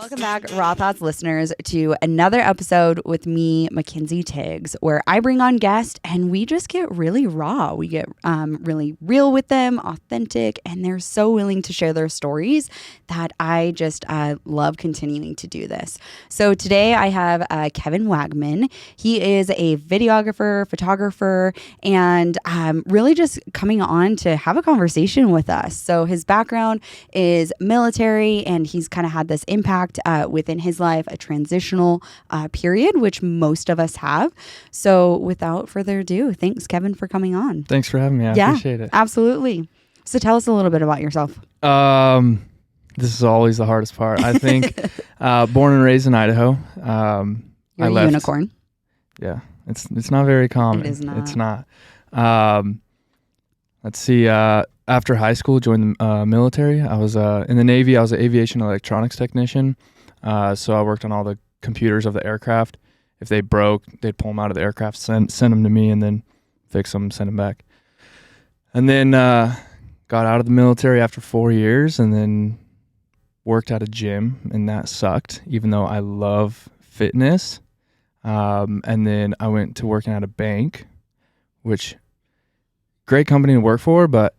Welcome back, Raw Thoughts listeners, to another episode with me, Mackenzie Tiggs, where I bring on guests and we just get really raw. We get really real with them, authentic, and they're so willing to share their stories that I just love continuing to do this. So today I have Kevin Waggaman. He is a videographer, photographer, and really just coming on to have a conversation with us. So his background is military, and he's kind of had this impact within his life, a transitional period, which most of us have. So without further ado, thanks, Kevin, for coming on. Thanks for having me. I appreciate it. Absolutely. So tell us a little bit about yourself. This is always the hardest part. I think born and raised in Idaho. You're a unicorn. Yeah, it's not very common. It is not. It's not. Let's see. After high school, joined the military. I was in the Navy. I was an aviation electronics technician. So I worked on all the computers of the aircraft. If they broke, they'd pull them out of the aircraft, send them to me, and then fix them, send them back. And then got out of the military after 4 years, and then worked at a gym, and that sucked, even though I love fitness. And then I went to working at a bank, which great company to work for, but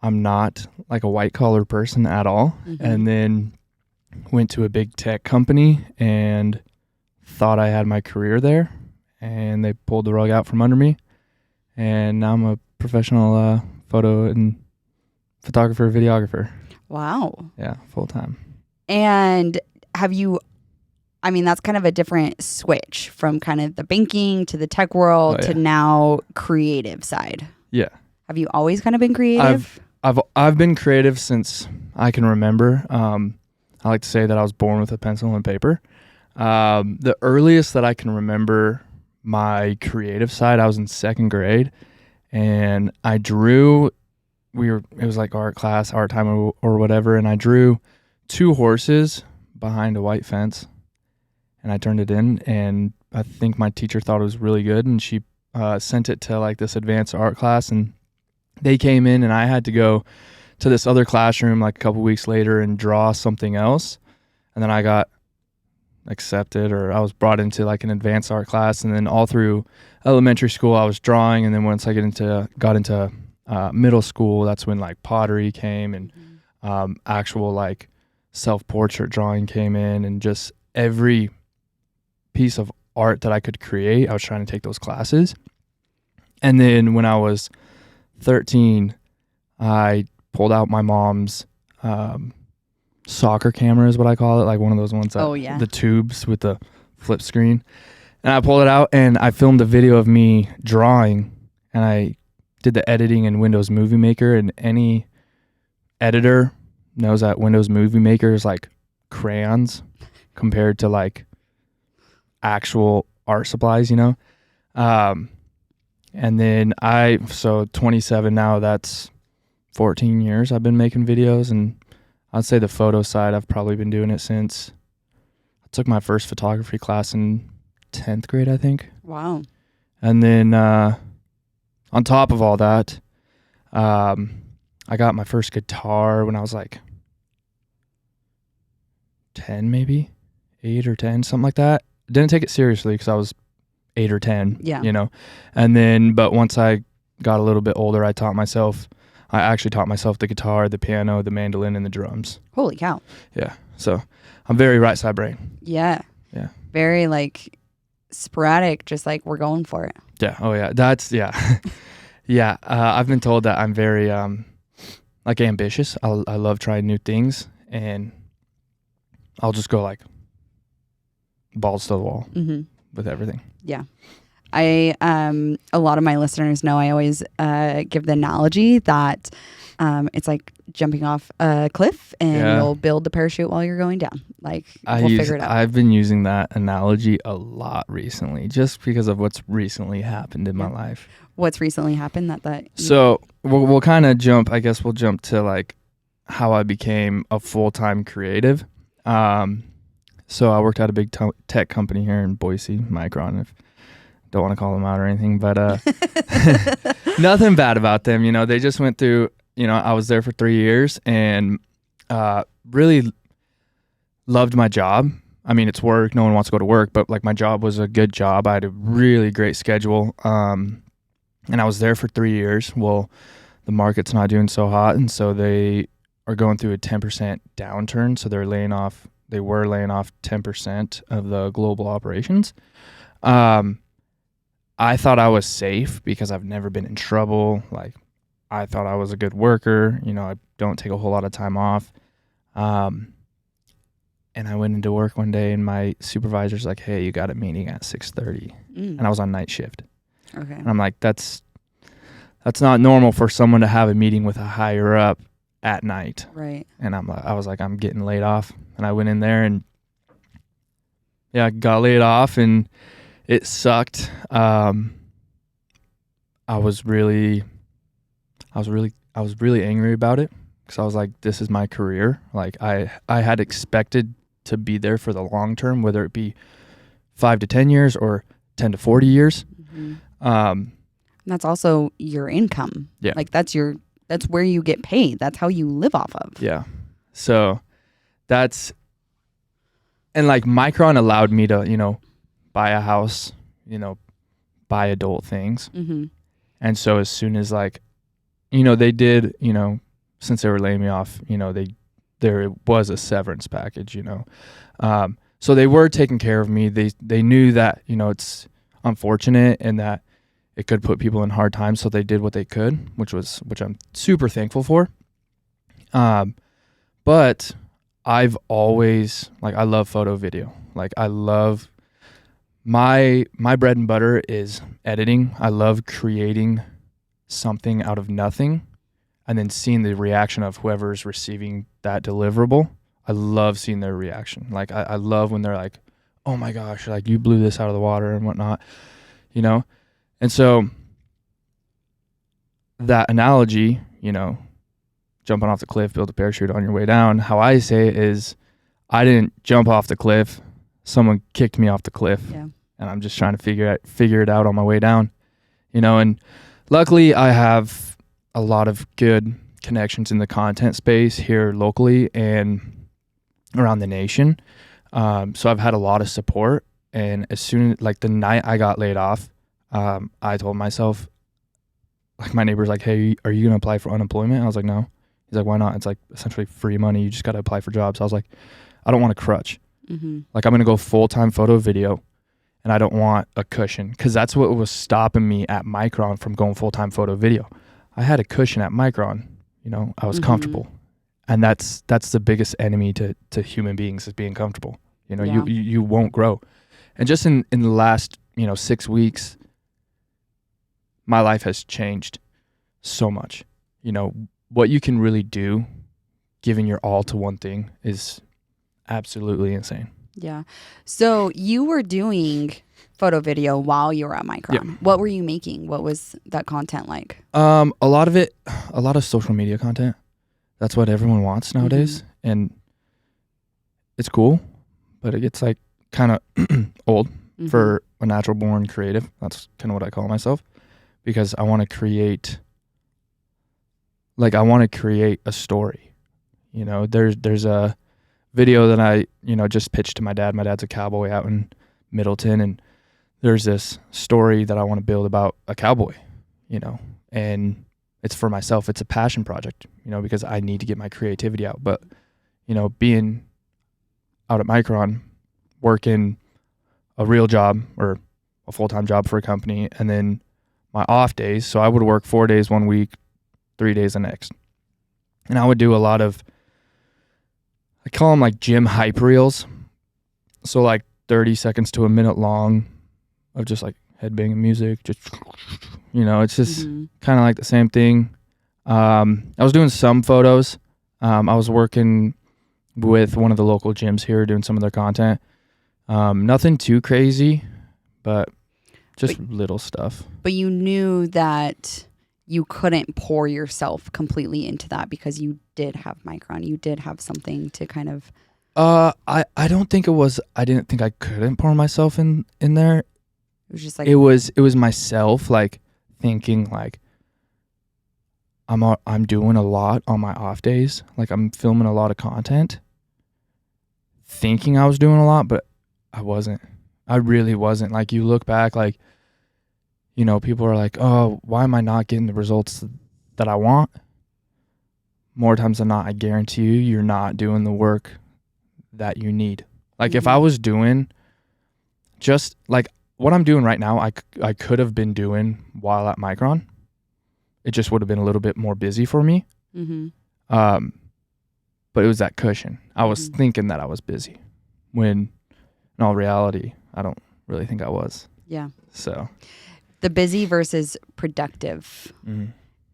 I'm not like a white collar person at all. Mm-hmm. And then went to a big tech company and thought I had my career there, and they pulled the rug out from under me. And now I'm a professional photo and photographer, videographer. Wow. Yeah, full time. And that's kind of a different switch from kind of the banking to the tech world to now creative side. Yeah. Have you always kind of been creative? I've been creative since I can remember. I like to say that I was born with a pencil and paper. The earliest that I can remember my creative side, I was in second grade, and I drew. It was like art class, art time, or whatever, and I drew 2 horses behind a white fence, and I turned it in, and I think my teacher thought it was really good, and she sent it to like this advanced art class, and they came in, and I had to go to this other classroom like a couple weeks later and draw something else. And then I got accepted, or I was brought into like an advanced art class. And then all through elementary school, I was drawing. And then once I got into middle school, that's when like pottery came, and actual like self-portrait drawing came in, and just every piece of art that I could create, I was trying to take those classes. And then when I was 13, I pulled out my mom's soccer camera, is what I call it, like one of those ones that the tubes with the flip screen. And I pulled it out and I filmed a video of me drawing, and I did the editing in Windows Movie Maker. And any editor knows that Windows Movie Maker is like crayons compared to like actual art supplies, you know? And then so 27 now, that's 14 years I've been making videos. And I'd say the photo side, I've probably been doing it since I took my first photography class in 10th grade, I think. Wow. And then on top of all that, I got my first guitar when I was like 10, maybe 8 or 10, something like that. Didn't take it seriously because I was 8 or 10, you know. And then, but once I got a little bit older, I actually taught myself the guitar, the piano, the mandolin, and the drums. Holy cow. Yeah. So I'm very right side brain. Yeah. Yeah. Very like sporadic, just like we're going for it. Yeah. Oh yeah. Yeah. I've been told that I'm very like ambitious. I love trying new things, and I'll just go like balls to the wall with everything. Yeah. A lot of my listeners know I always give the analogy that it's like jumping off a cliff, and you'll build the parachute while you're going down. Like, we'll figure it out. I've been using that analogy a lot recently, just because of what's recently happened in my life. What's recently happened So we'll kind of jump, I guess we'll jump to like how I became a full-time creative. So I worked at a big tech company here in Boise, Micron. Don't want to call them out or anything, but nothing bad about them. You know, they just went through, you know, I was there for 3 years, and really loved my job. I mean, it's work. No one wants to go to work, but like my job was a good job. I had a really great schedule. And I was there for 3 years. Well, the market's not doing so hot. And so they are going through a 10% downturn. So they were laying off 10% of the global operations. I thought I was safe because I've never been in trouble. Like, I thought I was a good worker. You know, I don't take a whole lot of time off. And I went into work one day and my supervisor's like, hey, you got a meeting at 6:30. And I was on night shift. Okay. And I'm like, that's not normal for someone to have a meeting with a higher up at night. Right. And I was like, I'm getting laid off. And I went in there and got laid off, and it sucked. I was really angry about it because I was like, this is my career. Like I had expected to be there for the long term, whether it be 5 to 10 years or 10 to 40 years. Mm-hmm. And that's also your income. Yeah. Like that's where you get paid. That's how you live off of. Yeah. So and like Micron allowed me to, you know, buy a house, you know, buy adult things. Mm-hmm. And so as soon as like, you know, they did, you know, since they were laying me off, you know, there was a severance package, you know. So they were taking care of me. They knew that, you know, it's unfortunate and that it could put people in hard times. So they did what they could, which I'm super thankful for. But I've always, like, I love photo video. Like I love my bread and butter is editing. I love creating something out of nothing and then seeing the reaction of whoever's receiving that deliverable. I love seeing their reaction. Like I love when they're like, oh my gosh, like you blew this out of the water and whatnot, you know? And so that analogy, you know, jumping off the cliff, build a parachute on your way down. How I say it is I didn't jump off the cliff. Someone kicked me off the cliff. Yeah. And I'm just trying to figure it out on my way down, you know, and luckily I have a lot of good connections in the content space here locally and around the nation. So I've had a lot of support, and as soon as like the night I got laid off, I told myself, like my neighbor's like, hey, are you going to apply for unemployment? I was like, no. He's like, why not? It's like essentially free money. You just got to apply for jobs. I was like, I don't want a crutch. Mm-hmm. Like I'm going to go full-time photo video. And I don't want a cushion, because that's what was stopping me at Micron from going full-time photo video. I had a cushion at Micron, you know, I was comfortable. And that's the biggest enemy to human beings is being comfortable. You know, you won't grow. And just in the last, you know, 6 weeks, my life has changed so much. You know, what you can really do, giving your all to one thing, is absolutely insane. Yeah. So you were doing photo video while you were at Micron. Yeah. What were you making? What was that content like? A lot of social media content. That's what everyone wants nowadays. Mm-hmm. And it's cool, but it gets like kind of old for a natural born creative. That's kind of what I call myself, because I want to create a story. You know, there's a video that I, you know, just pitched to my dad. My dad's a cowboy out in Middleton, and there's this story that I want to build about a cowboy, you know, and it's for myself. It's a passion project, you know, because I need to get my creativity out. But, you know, being out at Micron, working a real job or a full-time job for a company, and then my off days. So I would work 4 days one week, 3 days the next. And I would do a lot of, I call them like gym hype reels. So like 30 seconds to a minute long of just like headbanging music, just, you know, it's just kind of like the same thing. I was doing some photos. I was working with one of the local gyms here doing some of their content. Nothing too crazy, but just little stuff. But you knew that you couldn't pour yourself completely into that because you did have Micron. You did have something to kind of... I don't think it was... I didn't think I couldn't pour myself in there. It was just like... It was myself, like, thinking, like, I'm doing a lot on my off days. Like, I'm filming a lot of content. thinking I was doing a lot, but I wasn't. I really wasn't. Like, you look back, like, you know, people are like, oh, why am I not getting the results that I want? More times than not, I guarantee you're not doing the work that you need. Like, if I was doing just like what I'm doing right now, I could have been doing while at Micron. It just would have been a little bit more busy for me. But it was that cushion. I was thinking that I was busy when in all reality, I don't really think I was. Yeah. So the busy versus productive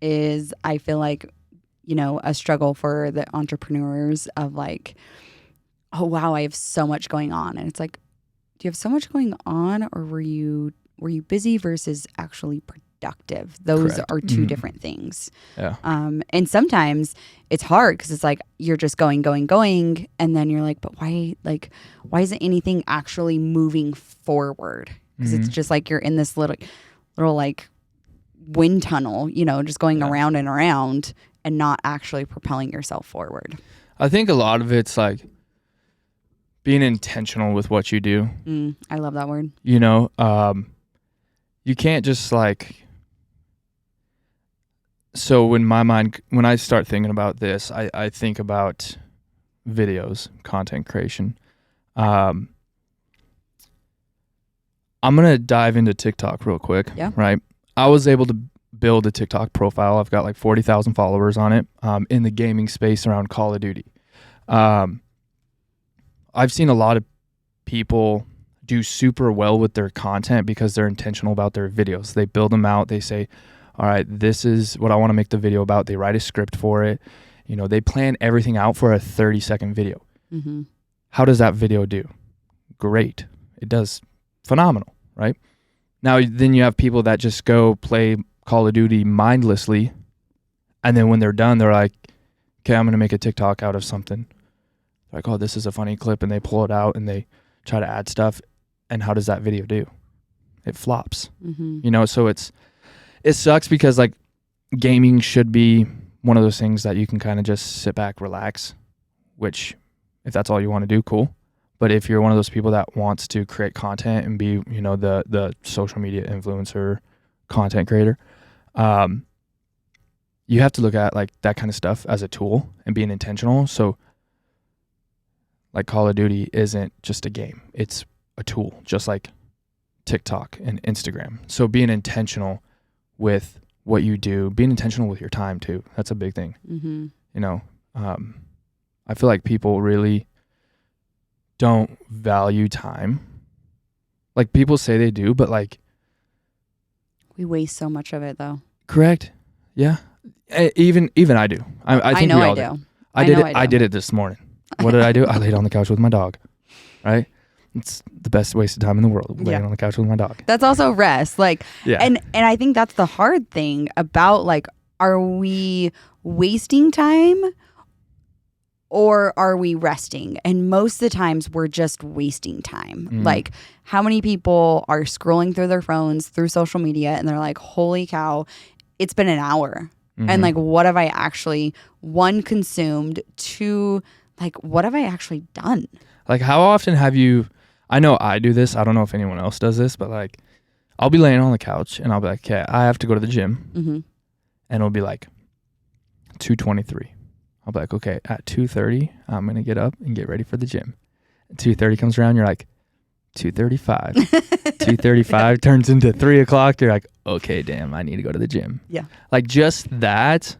is, I feel like, you know, a struggle for the entrepreneurs of like, oh, wow, I have so much going on. And it's like, do you have so much going on, or were you busy versus actually productive? Those Correct. are two different things. Yeah. And sometimes it's hard because it's like you're just going, and then you're like, but why isn't anything actually moving forward? Because it's just like you're in this little like wind tunnel, you know, just going around and around and not actually propelling yourself forward. I think a lot of it's like being intentional with what you do. I love that word. You know, you can't just like, so when I start thinking about this, I think about videos, content creation. I'm going to dive into TikTok real quick. Yeah. Right. I was able to build a TikTok profile. I've got like 40,000 followers on it, in the gaming space around Call of Duty. I've seen a lot of people do super well with their content because they're intentional about their videos. They build them out. They say, all right, this is what I want to make the video about. They write a script for it. You know, they plan everything out for a 30-second video. How does that video do? Great. It does phenomenal, right? Now, then you have people that just go play Call of Duty mindlessly. And then when they're done, they're like, okay, I'm going to make a TikTok out of something. Like, oh, this is a funny clip, and they pull it out and they try to add stuff. And how does that video do? It flops. You know, so it sucks because like gaming should be one of those things that you can kind of just sit back, relax, which if that's all you want to do, cool. But if you're one of those people that wants to create content and be, you know, the social media influencer, content creator, you have to look at like that kind of stuff as a tool and being intentional. So like Call of Duty isn't just a game. It's a tool, just like TikTok and Instagram. So being intentional with what you do, being intentional with your time too. That's a big thing. You know, I feel like people really don't value time. Like people say they do, but like we waste so much of it though. Correct. Yeah. Even I do. I think I know we all I do. I did it this morning. What did I do? I laid on the couch with my dog. Right? It's the best waste of time in the world, laying on the couch with my dog. That's also rest. Like, and I think that's the hard thing about like, are we wasting time or are we resting? And most of the times we're just wasting time. Like, how many people are scrolling through their phones, through social media, and they're like, holy cow, it's been an hour. And like, what have I actually, one, consumed, two, like, what have I actually done? Like, how often have you, I know I do this, I don't know if anyone else does this, but like, I'll be laying on the couch and I'll be like, okay, I have to go to the gym. And it'll be like 2:23. I'll be like, okay, at 2:30, I'm going to get up and get ready for the gym. 2:30 comes around, you're like, 2:35. 2:35 turns into 3 o'clock. You're like, okay, damn, I need to go to the gym. Yeah. Like just that.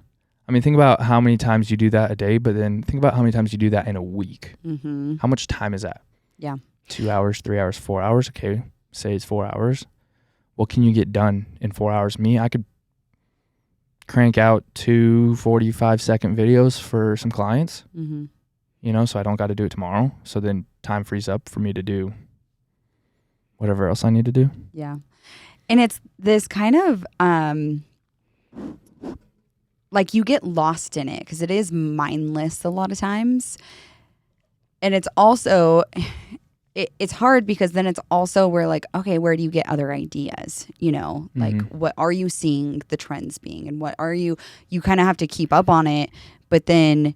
I mean, think about how many times you do that a day, but then think about how many times you do that in a week. How much time is that? Yeah. 2 hours, 3 hours, 4 hours. Okay. Say it's 4 hours. What can you get done in 4 hours? Me, I could crank out 2 45-second videos for some clients, you know, so I don't got to do it tomorrow. So then time frees up for me to do whatever else I need to do. Yeah. And it's this kind of, like you get lost in it because it is mindless a lot of times. And it's also, it's hard because then it's also where like, okay, where do you get other ideas? You know, like what are you seeing the trends being and what are you kind of have to keep up on it. But then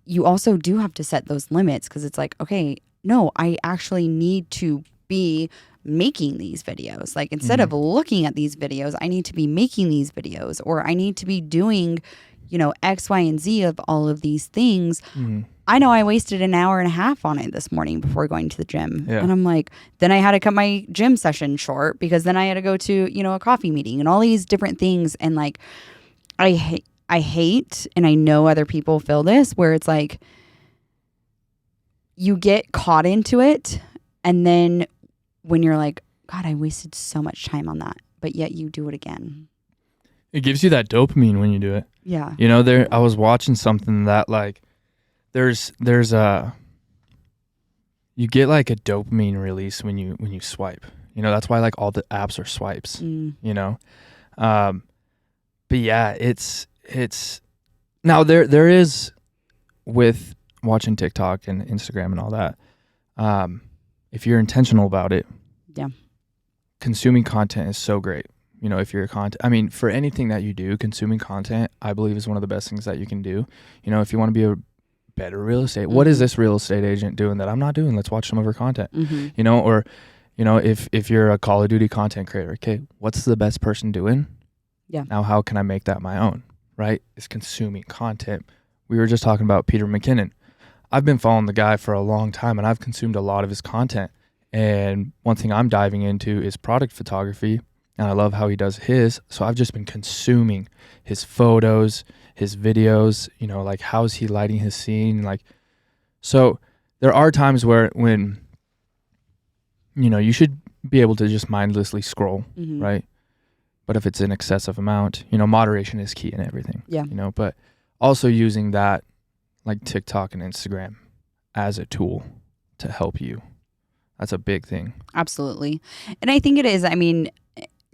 you also do have to set those limits, because it's like, okay, no, I actually need to be making these videos. Like, instead of looking at these videos, I need to be making these videos, or I need to be doing, X, Y, and Z of all of these things. I know I wasted an hour and a half on it this morning before going to the gym. Yeah. And I'm like, then I had to cut my gym session short because then I had to go to, a coffee meeting and all these different things. And like, I hate, and I know other people feel this, where it's like, you get caught into it. And then when you're like, God, I wasted so much time on that, but yet you do it again. It gives you that dopamine when you do it. Yeah. I was watching something that like, there's you get like a dopamine release when you swipe. That's why like all the apps are swipes. But yeah, it's now there is, with watching TikTok and Instagram and all that, if you're intentional about it, yeah, consuming content is so great. If you're for anything that you do, consuming content, I believe, is one of the best things that you can do. If you want to be a better real estate, what is this real estate agent doing that I'm not doing? Let's watch some of her content. Or if you're a Call of Duty content creator, okay, what's the best person doing? Yeah. Now how can I make that my own? Right? It's consuming content. We were just talking about Peter McKinnon. I've been following the guy for a long time, and I've consumed a lot of his content. And one thing I'm diving into is product photography, and I love how he does his. So I've just been consuming his photos, his videos, like how's he lighting his scene. Like, so there are times when, you should be able to just mindlessly scroll, right? But if it's an excessive amount, moderation is key in everything. Yeah. But also using that, like TikTok and Instagram, as a tool to help you. That's a big thing. Absolutely. And I think it is,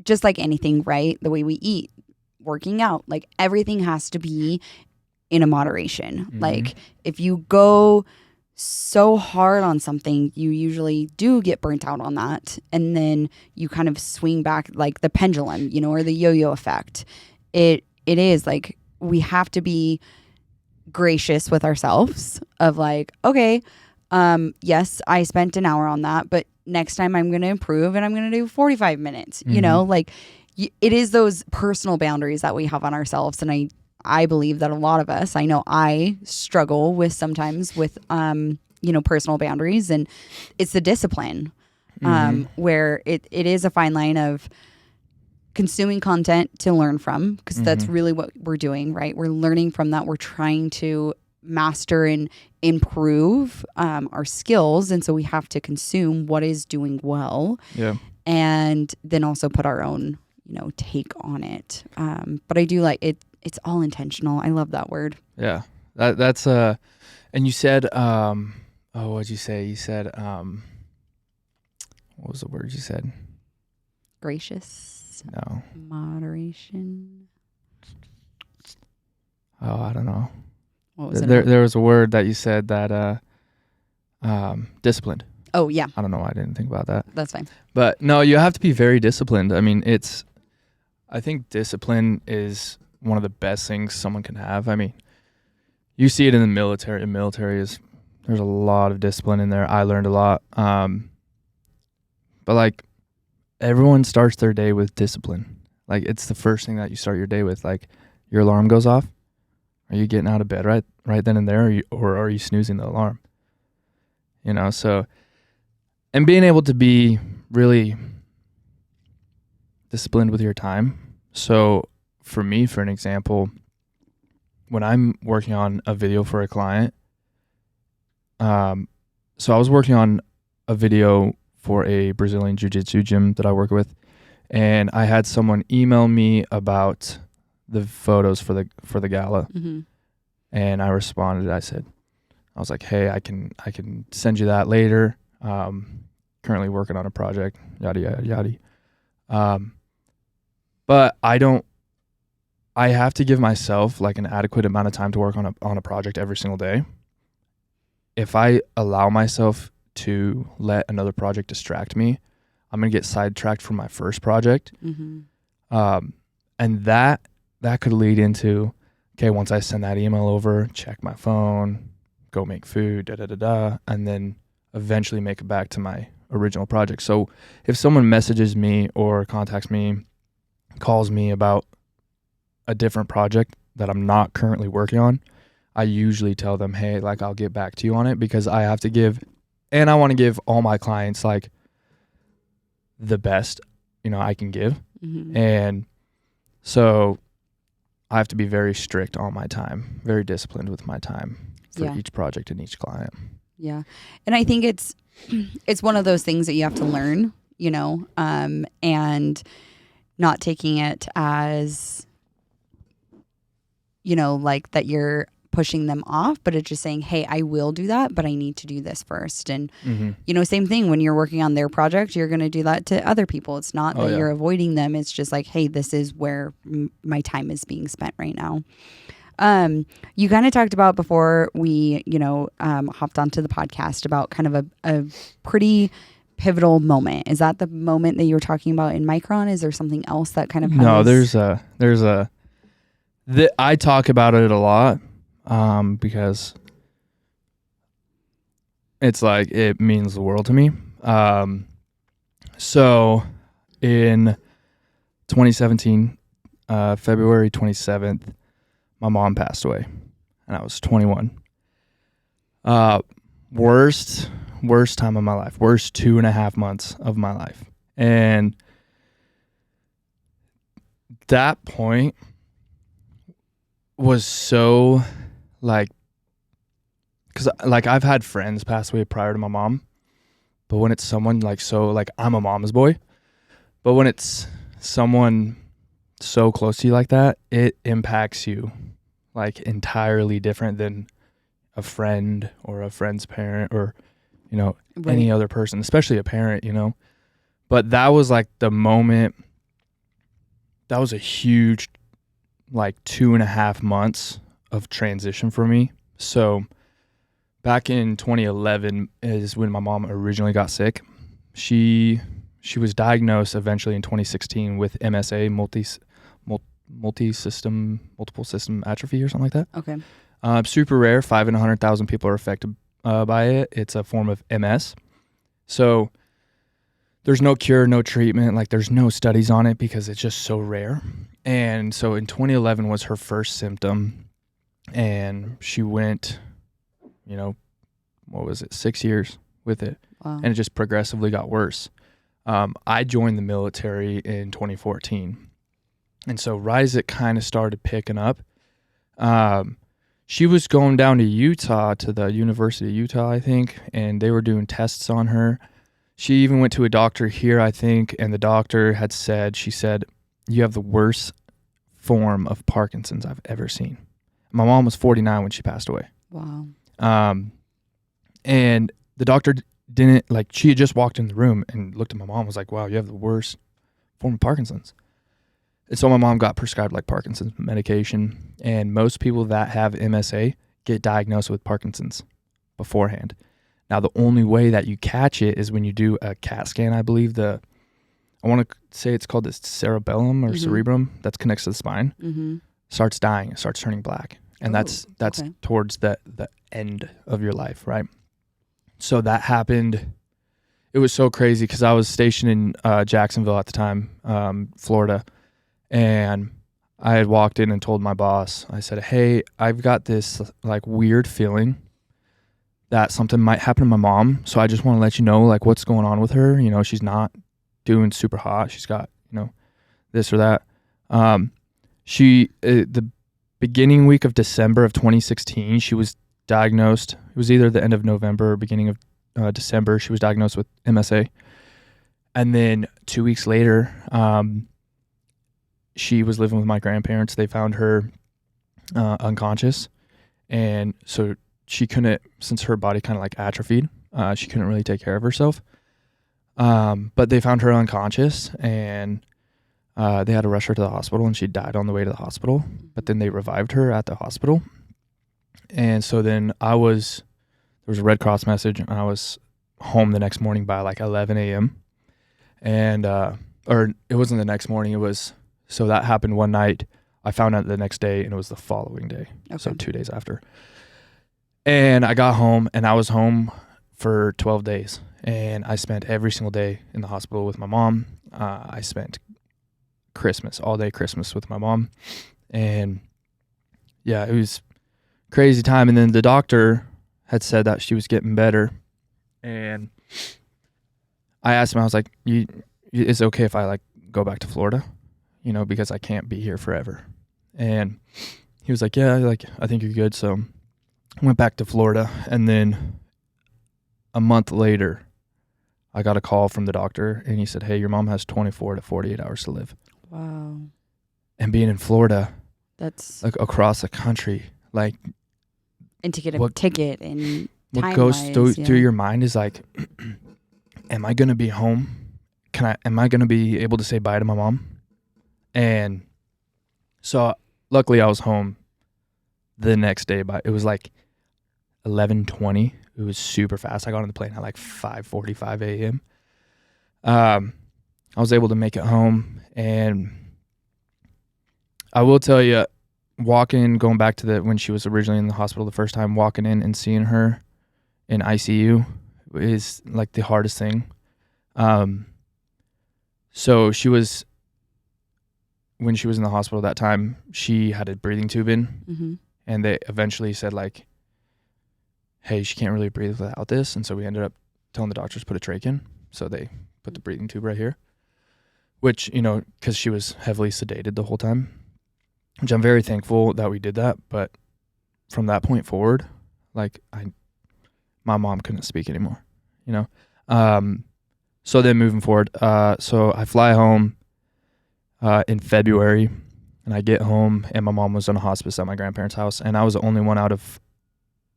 just like anything, right? The way we eat, working out, like everything has to be in a moderation. Like, if you go so hard on something, you usually do get burnt out on that. And then you kind of swing back, like the pendulum, or the yo-yo effect. It is like, we have to be gracious with ourselves of like, okay, yes, I spent an hour on that, but next time I'm going to improve and I'm going to do 45 minutes, like it is those personal boundaries that we have on ourselves. And I believe that a lot of us, I know I struggle with sometimes with, personal boundaries, and it's the discipline, where it is a fine line of consuming content to learn from, because that's really what we're doing, right? We're learning from that. We're trying to master and improve our skills. And so we have to consume what is doing well. Yeah. And then also put our own, take on it. But I do like it. It's all intentional. I love that word. Yeah. That's and you said, what'd you say? You said, what was the word you said? Gracious. No. Moderation. Oh, I don't know. What was it? There was a word that you said that disciplined. Oh, yeah. I don't know why I didn't think about that. That's fine. But no, you have to be very disciplined. I think discipline is one of the best things someone can have. You see it in the military. The military there's a lot of discipline in there. I learned a lot. But like, everyone starts their day with discipline. Like, it's the first thing that you start your day with. Like, your alarm goes off. Are you getting out of bed right then and there, or are you snoozing the alarm? So, and being able to be really disciplined with your time. So for me, for an example, when I'm working on a video for a client, so I was working on a video for a Brazilian jiu-jitsu gym that I work with, and I had someone email me about the photos for the gala. And I responded. I was like, hey, I can send you that later. Currently working on a project, yada yada yada. But I have to give myself like an adequate amount of time to work on a project every single day. If I allow myself to let another project distract me, I'm gonna get sidetracked from my first project. And that could lead into, okay, once I send that email over, check my phone, go make food, and then eventually make it back to my original project. So if someone messages me or contacts me, calls me about a different project that I'm not currently working on, I usually tell them, hey, like, I'll get back to you on it, because I have to give, and I want to give all my clients like the best, I can give. Mm-hmm. And so I have to be very strict on my time, very disciplined with my time for each project and each client. Yeah. And I think it's one of those things that you have to learn, and not taking it as, like that you're pushing them off, but it's just saying, hey, I will do that, but I need to do this first. And, same thing when you're working on their project, you're going to do that to other people. It's not that you're avoiding them. It's just like, hey, this is where my time is being spent right now. You kind of talked about before we, hopped onto the podcast about kind of a pretty pivotal moment. Is that the moment that you were talking about in Micron? Is there something else that kind of has... No, I talk about it a lot, because it's like, it means the world to me. So in 2017, February 27th, my mom passed away, and I was 21. Worst time of my life, worst 2.5 months of my life. And that point was so, like, because like I've had friends pass away prior to my mom, but when it's someone like, so like, I'm a mama's boy, but when it's someone so close to you like that, it impacts you like entirely different than a friend or a friend's parent or any other person, especially a parent, but that was like the moment. That was a huge, like, 2.5 months of transition for me. So back in 2011 is when my mom originally got sick. She was diagnosed eventually in 2016 with MSA, multiple system atrophy or something like that. Okay. Super rare. 5 in 100,000 people are affected by it. It's a form of MS. So there's no cure, no treatment. Like, there's no studies on it because it's just so rare. And so in 2011 was her first symptom, and she went, 6 years with it. Wow. And it just progressively got worse. I joined the military in 2014. And so right as it kind of started picking up, she was going down to Utah, to the University of Utah, I think, and they were doing tests on her. She even went to a doctor here, I think, and the doctor she said, you have the worst form of Parkinson's I've ever seen. My mom was 49 when she passed away. Wow. And the doctor didn't, like, she had just walked in the room and looked at my mom and was like, wow, you have the worst form of Parkinson's. And so my mom got prescribed like Parkinson's medication, and most people that have MSA get diagnosed with Parkinson's beforehand. Now, the only way that you catch it is when you do a CAT scan, I believe. I want to say it's called the cerebellum or cerebrum that connects to the spine, starts dying, it starts turning black. And that's okay. Towards the end of your life, right? So that happened. It was so crazy because I was stationed in Jacksonville at the time, Florida. And I had walked in and told my boss, I said, hey, I've got this like weird feeling that something might happen to my mom. So I just want to let you know, like, what's going on with her. She's not doing super hot. She's got, this or that. The beginning week of December of 2016, she was diagnosed. It was either the end of November or beginning of December. She was diagnosed with MSA. And then 2 weeks later, she was living with my grandparents. They found her unconscious. And so she couldn't, since her body kind of like atrophied, she couldn't really take care of herself. But they found her unconscious, and they had to rush her to the hospital, and she died on the way to the hospital. But then they revived her at the hospital. And so then there was a Red Cross message, and I was home the next morning by like 11 a.m. And, or it wasn't the next morning, so that happened one night. I found out the next day, and it was the following day. Okay. So 2 days after. And I got home, and I was home for 12 days. And I spent every single day in the hospital with my mom. I spent Christmas, all day Christmas with my mom. And yeah, it was crazy time. And then the doctor had said that she was getting better. And I asked him, I was like, is it okay if I like go back to Florida? You know, because I can't be here forever. And he was like, yeah, like I think you're good. So I went back to Florida. And then a month later, I got a call from the doctor, and he said, hey, your mom has 24 to 48 hours to live. Wow. And being in Florida, that's like across the country, like, and to get a ticket and what goes through your mind is like, am I going to be home? Am I going to be able to say bye to my mom? And so luckily I was home the next day, but it was like 11:20. It was super fast. I got on the plane at like 5:45 a.m. I was able to make it home, and I will tell you, going back to when she was originally in the hospital the first time, walking in and seeing her in ICU is like the hardest thing. So when she was in the hospital that time, she had a breathing tube in, and they eventually said like, hey, she can't really breathe without this. And so we ended up telling the doctors to put a trach in. So they put the breathing tube right here, which, you know, because she was heavily sedated the whole time, which I'm very thankful that we did that. But from that point forward, like my mom couldn't speak anymore, you know? So then moving forward, so I fly home in February, and I get home, and my mom was in a hospice at my grandparents' house, and I was the only one I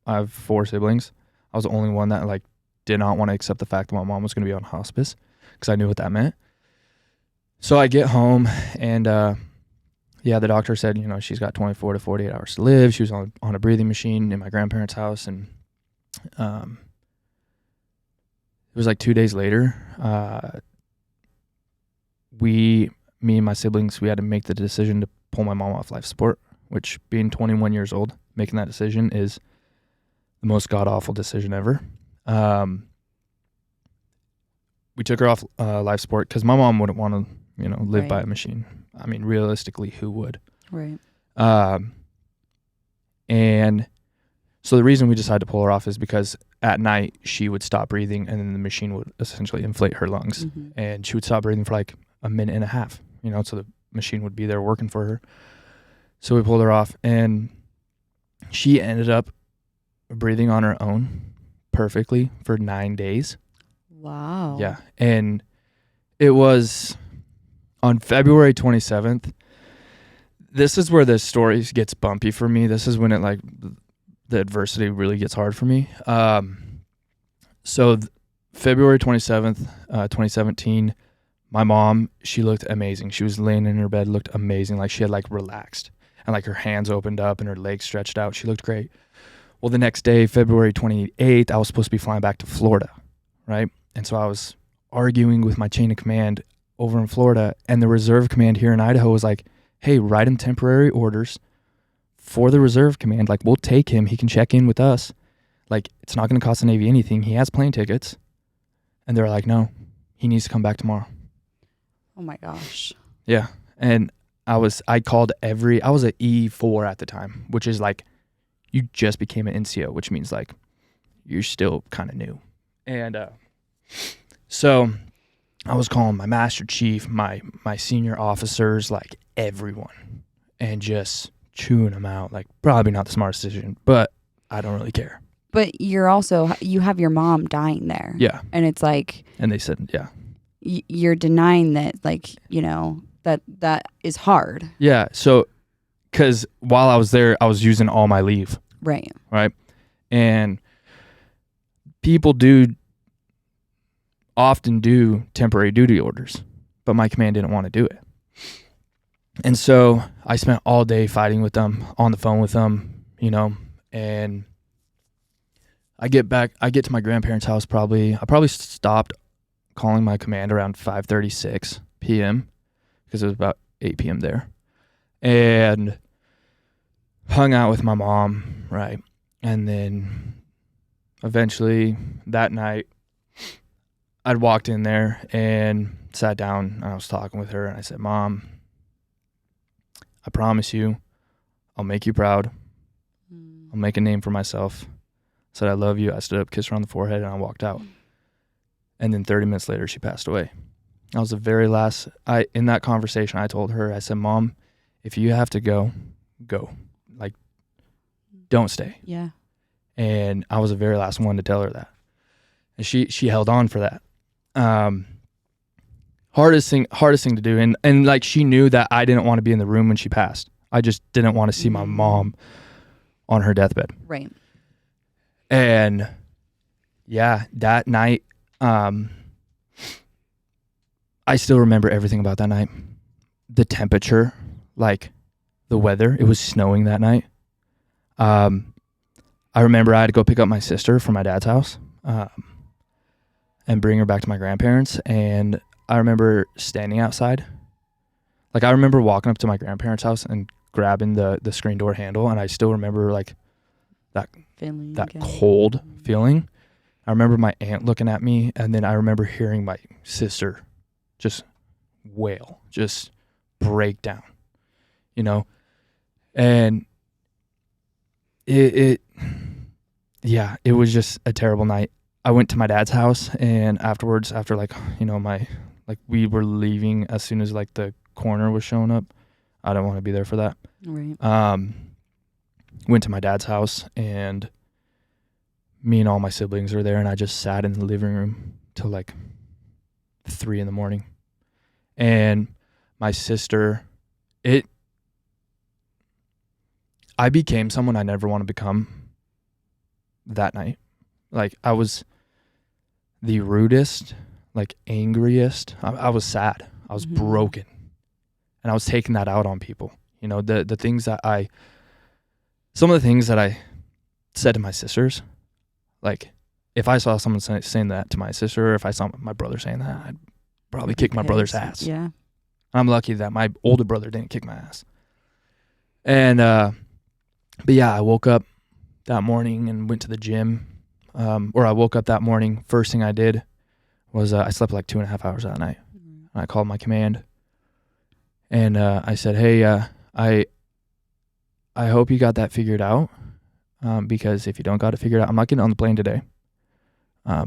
have 4 siblings. I was the only one that like did not want to accept the fact that my mom was going to be on hospice because I knew what that meant. So I get home, and the doctor said, you know, she's got 24 to 48 hours to live. She was on a breathing machine in my grandparents' house, and it was like 2 days later, me and my siblings, we had to make the decision to pull my mom off life support, which, being 21 years old, making that decision is the most god-awful decision ever. We took her off life support because my mom wouldn't want to, you know, live by a machine. I mean, realistically, who would? Right. And so the reason we decided to pull her off is because at night she would stop breathing, and then the machine would essentially inflate her lungs, and she would stop breathing for like a minute and a half, you know, so the machine would be there working for her. So we pulled her off, and she ended up breathing on her own perfectly for 9 days. Wow. Yeah. And it was on February 27th. This is where the story gets bumpy for me. This is when it like the adversity really gets hard for me. So February 27th, 2017, my mom, she looked amazing. She was laying in her bed, looked amazing. Like she had like relaxed, and like her hands opened up and her legs stretched out. She looked great. Well, the next day, February 28th, I was supposed to be flying back to Florida, right? And so I was arguing with my chain of command over in Florida, and the reserve command here in Idaho was like, hey, write him temporary orders for the reserve command. Like, we'll take him. He can check in with us. Like, it's not going to cost the Navy anything. He has plane tickets. And they're like, no, he needs to come back tomorrow. Oh my gosh. Yeah. And I was an E4 at the time, which is like, you just became an NCO, which means like you're still kind of new. And so I was calling my master chief, my senior officers, like everyone, and just chewing them out. Like, probably not the smartest decision, but I don't really care. But you have your mom dying there. Yeah. And it's like, and they said, yeah, you're denying that, like, you know, that is hard. Yeah. So, because while I was there, I was using all my leave. Right. Right. And people often do temporary duty orders, but my command didn't want to do it. And so I spent all day fighting with them, on the phone with them, you know, and I get to my grandparents' house I probably stopped calling my command around 5:36 p.m. because it was about 8 p.m. there, and hung out with my mom, right? And then eventually that night, I'd walked in there and sat down and I was talking with her and I said, Mom, I promise you, I'll make you proud. I'll make a name for myself. I said, I love you. I stood up, kissed her on the forehead, and I walked out. And then 30 minutes later, she passed away. That was the very last, in that conversation, I told her, I said, Mom, if you have to go, go. Like, don't stay. Yeah. And I was the very last one to tell her that. And she held on for that. Hardest thing to do. And like, she knew that I didn't want to be in the room when she passed. I just didn't want to see my mom on her deathbed. Right. And yeah, that night, I still remember everything about that night. The temperature, like the weather, it was snowing that night. I remember I had to go pick up my sister from my dad's house and bring her back to my grandparents. And I remember standing outside. Like, I remember walking up to my grandparents' house and grabbing the screen door handle. And I still remember like that cold feeling. I remember my aunt looking at me, and then I remember hearing my sister just wail, just break down, you know? And it was just a terrible night. I went to my dad's house, and afterwards, after like, you know, we were leaving as soon as like the coroner was showing up. I didn't want to be there for that. Right. Went to my dad's house, and me and all my siblings were there, and I just sat in the living room till like 3 a.m. And my sister, I became someone I never want to become that night. Like, I was the rudest, like angriest. I was sad. I was broken. And I was taking that out on people. You know, the things that some of the things that I said to my sisters, like, if I saw someone saying that to my sister, or if I saw my brother saying that, I'd probably kick my brother's ass. Yeah. I'm lucky that my older brother didn't kick my ass. And, but yeah, I woke up that morning and went to the gym. Or I woke up that morning, first thing I did was I slept like 2.5 hours that night. I called my command. And I said, hey, I hope you got that figured out, because if you don't got it figured out, I'm not getting on the plane today. My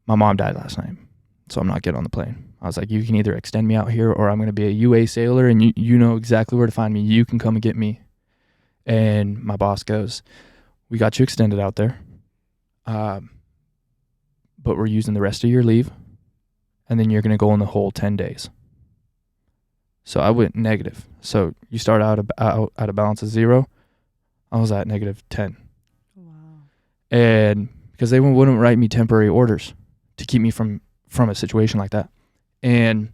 mom died last night, so I'm not getting on the plane. I was like, you can either extend me out here, or I'm going to be a UA sailor, and you know exactly where to find me. You can come and get me. And my boss goes, we got you extended out there, but we're using the rest of your leave, and then you're going to go in the whole 10 days. So I went negative. So you start out at a balance of 0. I was at -10. Wow. And because they wouldn't write me temporary orders to keep me from a situation like that. And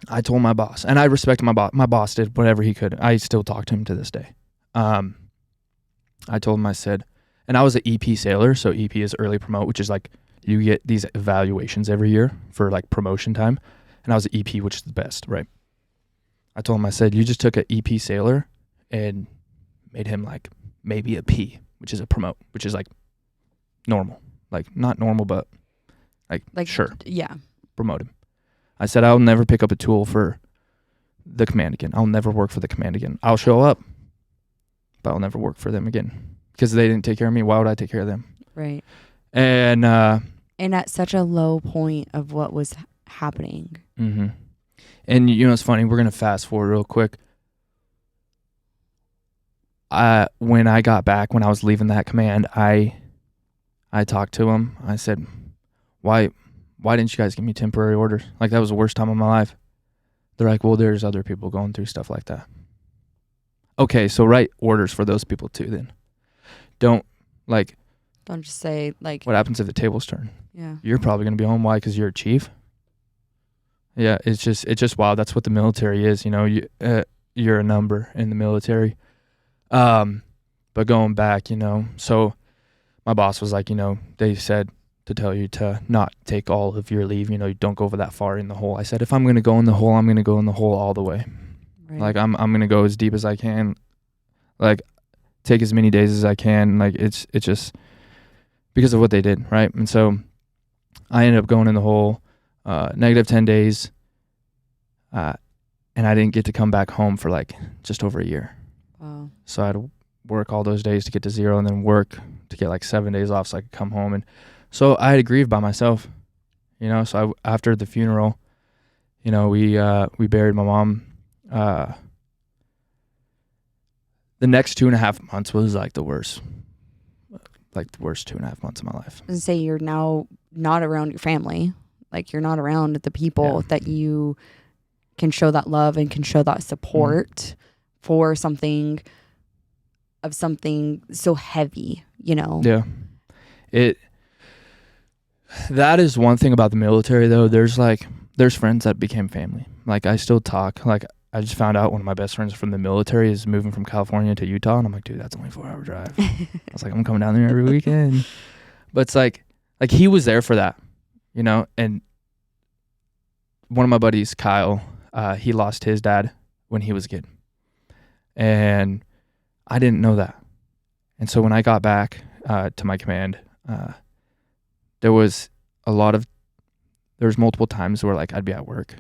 I told my boss, and I respected my boss. My boss did whatever he could. I still talk to him to this day. I told him, I said, and I was an EP sailor. So EP is early promote, which is like you get these evaluations every year for like promotion time. And I was an EP, which is the best, right? I told him, I said, you just took an EP sailor and made him like maybe a P, which is a promote, which is like normal. Like, not normal, but like sure. Yeah. Promote him. I said, I'll never pick up a tool for the command again. I'll never work for the command again. I'll show up, but I'll never work for them again. Because they didn't take care of me. Why would I take care of them? Right. And at such a low point of what was happening. Mm-hmm. And you know, it's funny. We're going to fast forward real quick. When I got back, when I was leaving that command, I talked to him. I said, why didn't you guys give me temporary orders? Like, that was the worst time of my life. They're like, well, there's other people going through stuff like that. Okay, so write orders for those people too then. Don't just say like, what happens if the tables turn? Yeah. You're probably going to be home. Why? Because you're a chief? Yeah, it's just wild. That's what the military is. You know, you're a number in the military. But going back, you know, so my boss was like, you know, they said to tell you to not take all of your leave. You know, you don't go over that far in the hole. I said, if I'm going to go in the hole, I'm going to go in the hole all the way. Right. Like, I'm going to go as deep as I can. Like, take as many days as I can. Like it's just because of what they did, right? And so I ended up going in the hole, negative 10 days, and I didn't get to come back home for like just over a year. Wow. So I had to work all those days to get to 0, and then work to get like 7 days off so I could come home. And so I had to grieve by myself, you know. So after the funeral, you know, we buried my mom. The next 2.5 months was like the worst 2.5 months of my life. And say you're now not around your family, like you're not around the people that you can show that love and can show that support for something so heavy, you know? Yeah. That is one thing about the military though. There's friends that became family. Like I still talk. Like I just found out one of my best friends from the military is moving from California to Utah, and I'm like, dude, that's only a 4-hour drive. I was like, I'm coming down there every weekend. But it's like he was there for that, you know. And one of my buddies, Kyle, he lost his dad when he was a kid, and I didn't know that. And so when I got back to my command, there was multiple times where like I'd be at work,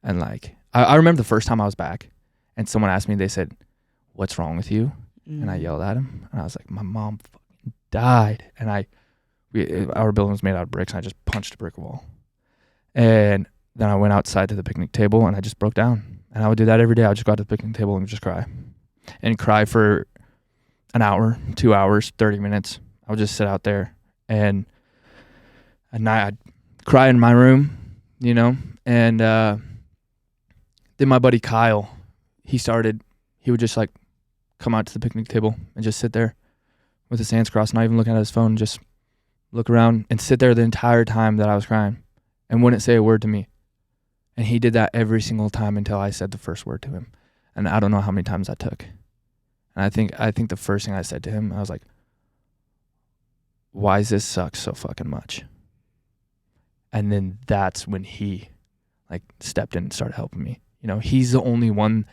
and like I remember the first time I was back and someone asked me, they said, "What's wrong with you?" And I yelled at him, and I was like, "My mom fucking died." And our building was made out of bricks, and I just punched a brick wall. And then I went outside to the picnic table, and I just broke down. And I would do that every day. I would just go out to the picnic table and just cry. And cry for an hour, 2 hours, 30 minutes. I would just sit out there, and at night I'd cry in my room, you know. And then my buddy Kyle, he would just like come out to the picnic table and just sit there with his hands crossed, not even looking at his phone, just look around and sit there the entire time that I was crying and wouldn't say a word to me. And he did that every single time until I said the first word to him. And I don't know how many times that took. And I think the first thing I said to him, I was like, why does this suck so fucking much? And then that's when he like stepped in and started helping me. You know, he's the only one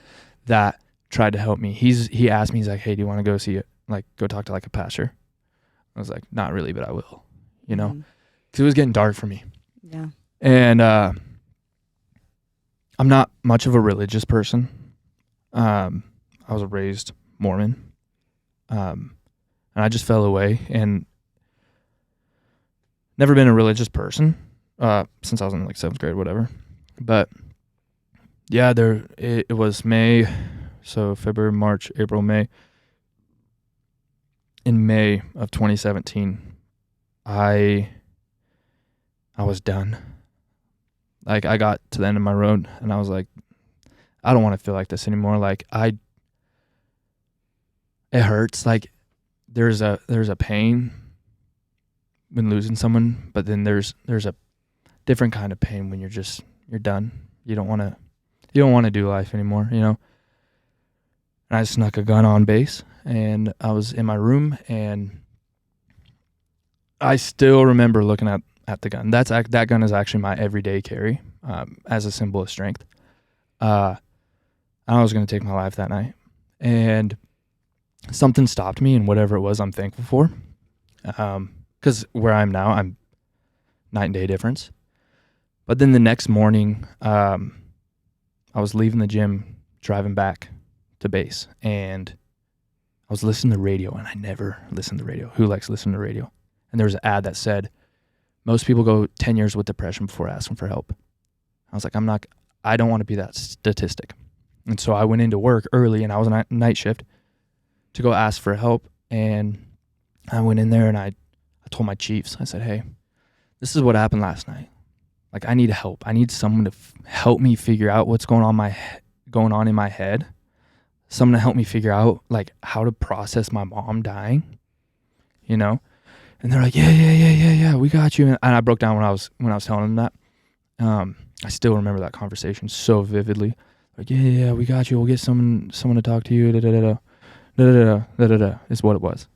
that tried to help me. He asked me, he's like, "Hey, do you want to go see it? Like, go talk to like a pastor?" I was like, "Not really, but I will." You know, because it was getting dark for me. Yeah. And I'm not much of a religious person. I was raised Mormon, and I just fell away and never been a religious person since I was in like 7th grade, whatever. But yeah, it was May, so February, March, April, May. In May of 2017, I was done. Like I got to the end of my road, and I was like, I don't want to feel like this anymore. Like it hurts. Like there's a pain when losing someone, but then there's a different kind of pain when you're done. You don't want to do life anymore, you know. And I snuck a gun on base, and I was in my room, and I still remember looking at the gun. That gun is actually my everyday carry, as a symbol of strength. I was going to take my life that night, and something stopped me, and whatever it was, I'm thankful for. Because where I am now, I'm night and day difference. But then the next morning, I was leaving the gym, driving back to base, and I was listening to radio, and I never listened to radio. Who likes listening to radio? And there was an ad that said, most people go 10 years with depression before asking for help. I was like, I don't want to be that statistic. And so I went into work early, and I was on a night shift to go ask for help. And I went in there, and I told my chiefs, I said, "Hey, this is what happened last night. Like, I need help. I need someone to help me figure out what's going on in my head. Someone to help me figure out like how to process my mom dying, you know." And they're like, yeah, we got you. And I broke down when I was telling them that. I still remember that conversation so vividly. Like, yeah, we got you. We'll get someone to talk to you. Is what it was.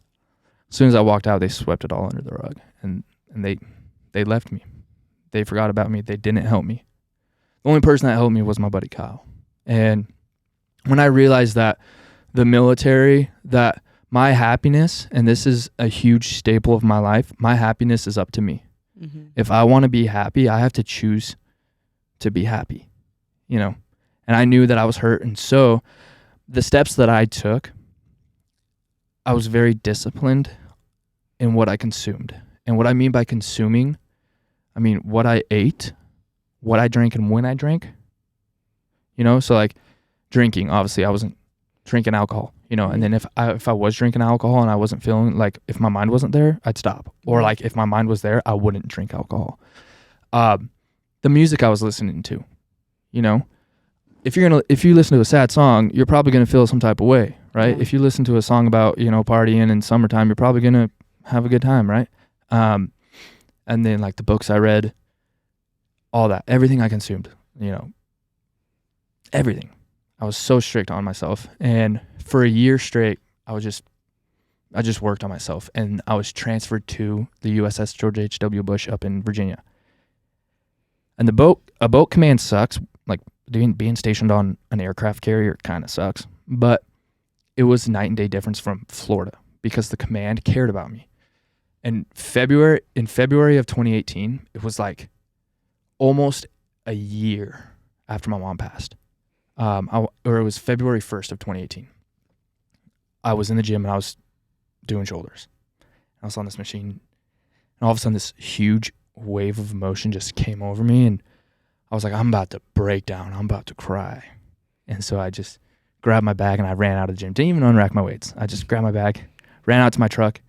As soon as I walked out, they swept it all under the rug, and they left me. They forgot about me. They didn't help me. The only person that helped me was my buddy Kyle. And when I realized that the military, that my happiness, and this is a huge staple of my life, my happiness is up to me. Mm-hmm. If I want to be happy, I have to choose to be happy, you know? And I knew that I was hurt. And so the steps that I took, I was very disciplined in what I consumed. And what I mean by consuming, I mean what I ate, what I drank, and when I drank. You know, so like drinking, obviously I wasn't drinking alcohol, you know, and then if I was drinking alcohol and I wasn't feeling like, if my mind wasn't there, I'd stop. Or like if my mind was there, I wouldn't drink alcohol. The music I was listening to, you know, if you listen to a sad song, you're probably gonna feel some type of way, right? Yeah. If you listen to a song about, you know, partying in summertime, you're probably gonna have a good time, right? And then like the books I read, all that, everything I consumed, you know, everything. I was so strict on myself, and for a year straight, I just worked on myself, and I was transferred to the USS George H.W. Bush up in Virginia. And a boat command sucks. Like being stationed on an aircraft carrier kind of sucks, but it was night and day difference from Florida because the command cared about me. And in February of 2018, it was like almost a year after my mom passed. Or it was February 1st of 2018. I was in the gym and I was doing shoulders. I was on this machine, and all of a sudden this huge wave of emotion just came over me, and I was like, I'm about to break down. I'm about to cry. And so I just grabbed my bag and I ran out of the gym. Didn't even unrack my weights. I just grabbed my bag, ran out to my truck,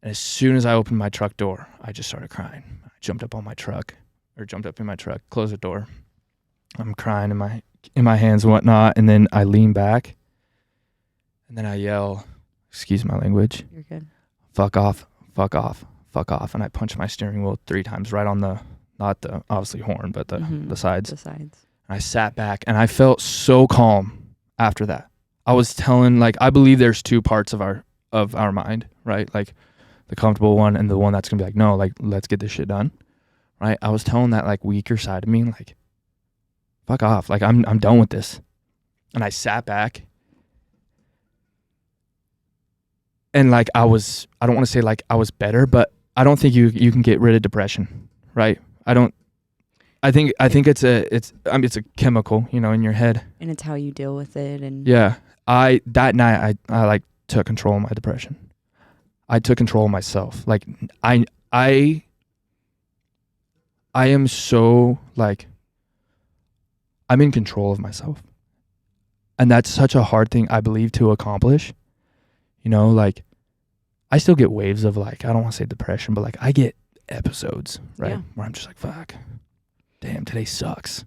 and as soon as I opened my truck door, I just started crying. I jumped up in my truck, closed the door. I'm crying in my hands and whatnot, and then I lean back, and then I yell, excuse my language, You're good. Fuck off, fuck off, fuck off. And I punch my steering wheel 3 times right on not the obviously horn, but the sides. The sides. And I sat back, and I felt so calm after that. I was telling, like, I believe there's 2 parts of our mind, right? Like the comfortable one and the one that's gonna be like, no, like, let's get this shit done, right? I was telling that like weaker side of me, like, fuck off, like I'm done with this. And I sat back, and like I don't want to say like I was better, but I don't think you can get rid of depression, right? I think it's a chemical, you know, in your head. And it's how you deal with it. And yeah, that night I like took control of my depression. I took control of myself. Like I am so like, I'm in control of myself. And that's such a hard thing, I believe, to accomplish. You know, like I still get waves of like, I don't want to say depression, but like I get episodes, right? Yeah. Where I'm just like, fuck, damn, today sucks.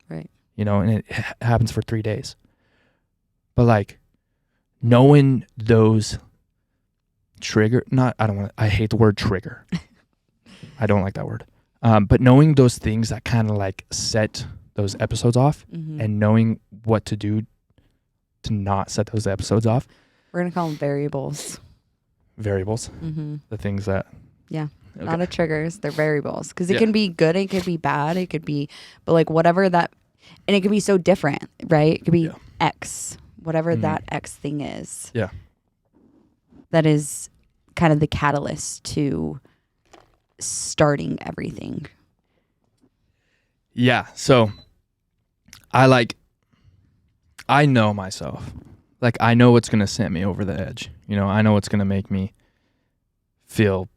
Right. You know, and it happens for 3 days. But like knowing those I hate the word trigger. I don't like that word. But knowing those things that kind of like set those episodes off, and knowing what to do to not set those episodes off. We're going to call them variables. Variables? The things that... Yeah. Okay. Not a triggers. They're variables. Because it can be good. It could be bad. It could be... But like whatever that... And it could be so different, right? It could be X. Whatever that X thing is. Yeah. That is kind of the catalyst to starting everything. Yeah. So I know myself. Like I know what's going to send me over the edge. You know, I know what's going to make me feel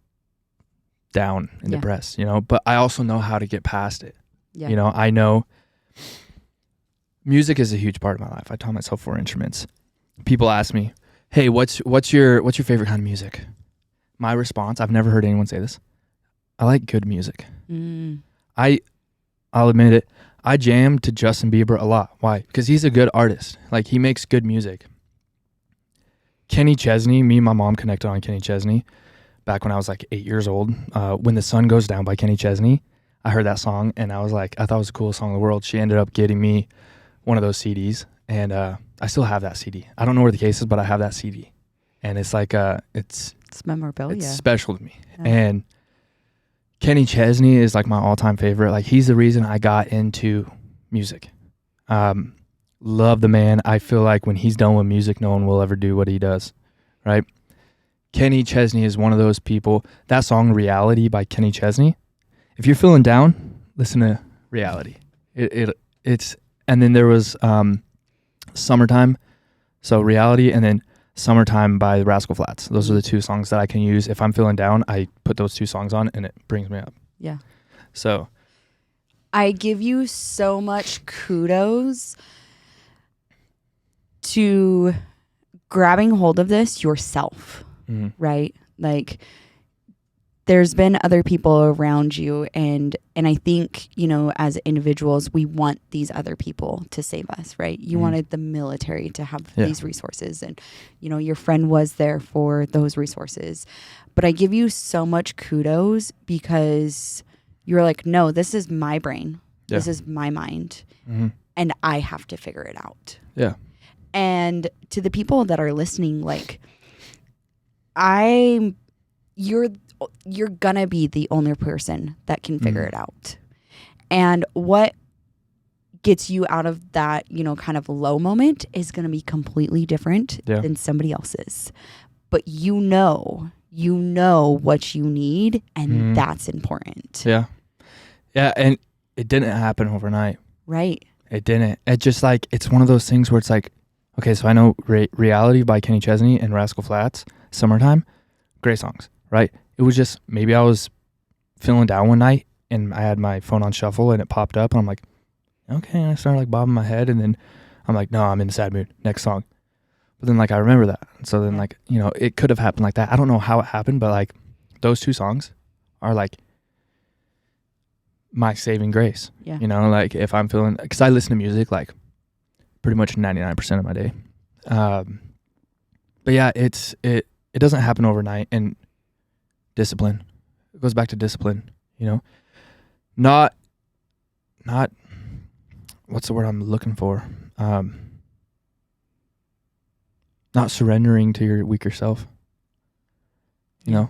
down and depressed, you know, but I also know how to get past it. Yeah. You know, I know music is a huge part of my life. I taught myself 4 instruments. People ask me, hey, what's your favorite kind of music? My response, I've never heard anyone say this. I like good music. I'll admit it. I jam to Justin Bieber a lot. Why? Because he's a good artist. Like he makes good music. Kenny Chesney, me and my mom connected on Kenny Chesney back when I was like 8 years old. When the Sun Goes Down by Kenny Chesney. I heard that song and I was like, I thought it was the coolest song in the world. She ended up getting me one of those CDs, and I still have that CD. I don't know where the case is, but I have that CD. And it's like, it's memorabilia. It's special to me. Yeah. And Kenny Chesney is like my all-time favorite. Like he's the reason I got into music. Love the man. I feel like when he's done with music, no one will ever do what he does, right? Kenny Chesney is one of those people. That song Reality by Kenny Chesney, if you're feeling down, listen to Reality. It's and then there was Summertime, so Reality, and then Summertime by the Rascal Flatts. Those are the two songs that I can use if I'm feeling down. I put those two songs on and it brings me up. Yeah. So I give you so much kudos to grabbing hold of this yourself, right? Like, there's been other people around you, and I think, you know, as individuals, we want these other people to save us, right? You wanted the military to have these resources, and, you know, your friend was there for those resources. But I give you so much kudos because you're like, no, this is my brain. Yeah. This is my mind. And I have to figure it out. Yeah. And to the people that are listening, like, you're gonna be the only person that can figure it out. And what gets you out of that, you know, kind of low moment is gonna be completely different than somebody else's. But you know what you need, and that's important. Yeah. Yeah, and it didn't happen overnight. Right. It didn't. It just, like, it's one of those things where it's like, okay, so I know Reality by Kenny Chesney and Rascal Flatts, Summertime, great songs, right? It was just, maybe I was feeling down one night and I had my phone on shuffle and it popped up and I'm like, okay, and I started like bobbing my head and then I'm like, no, I'm in a sad mood, next song. But then, like, I remember that. So then, like, you know, it could have happened like that. I don't know how it happened, but, like, those two songs are, like, my saving grace. Yeah. You know, like, if I'm feeling, because I listen to music, like, pretty much 99% of my day. But yeah, it doesn't happen overnight, and discipline. It goes back to discipline, you know. Not what's the word I'm looking for? Not surrendering to your weaker self. You know?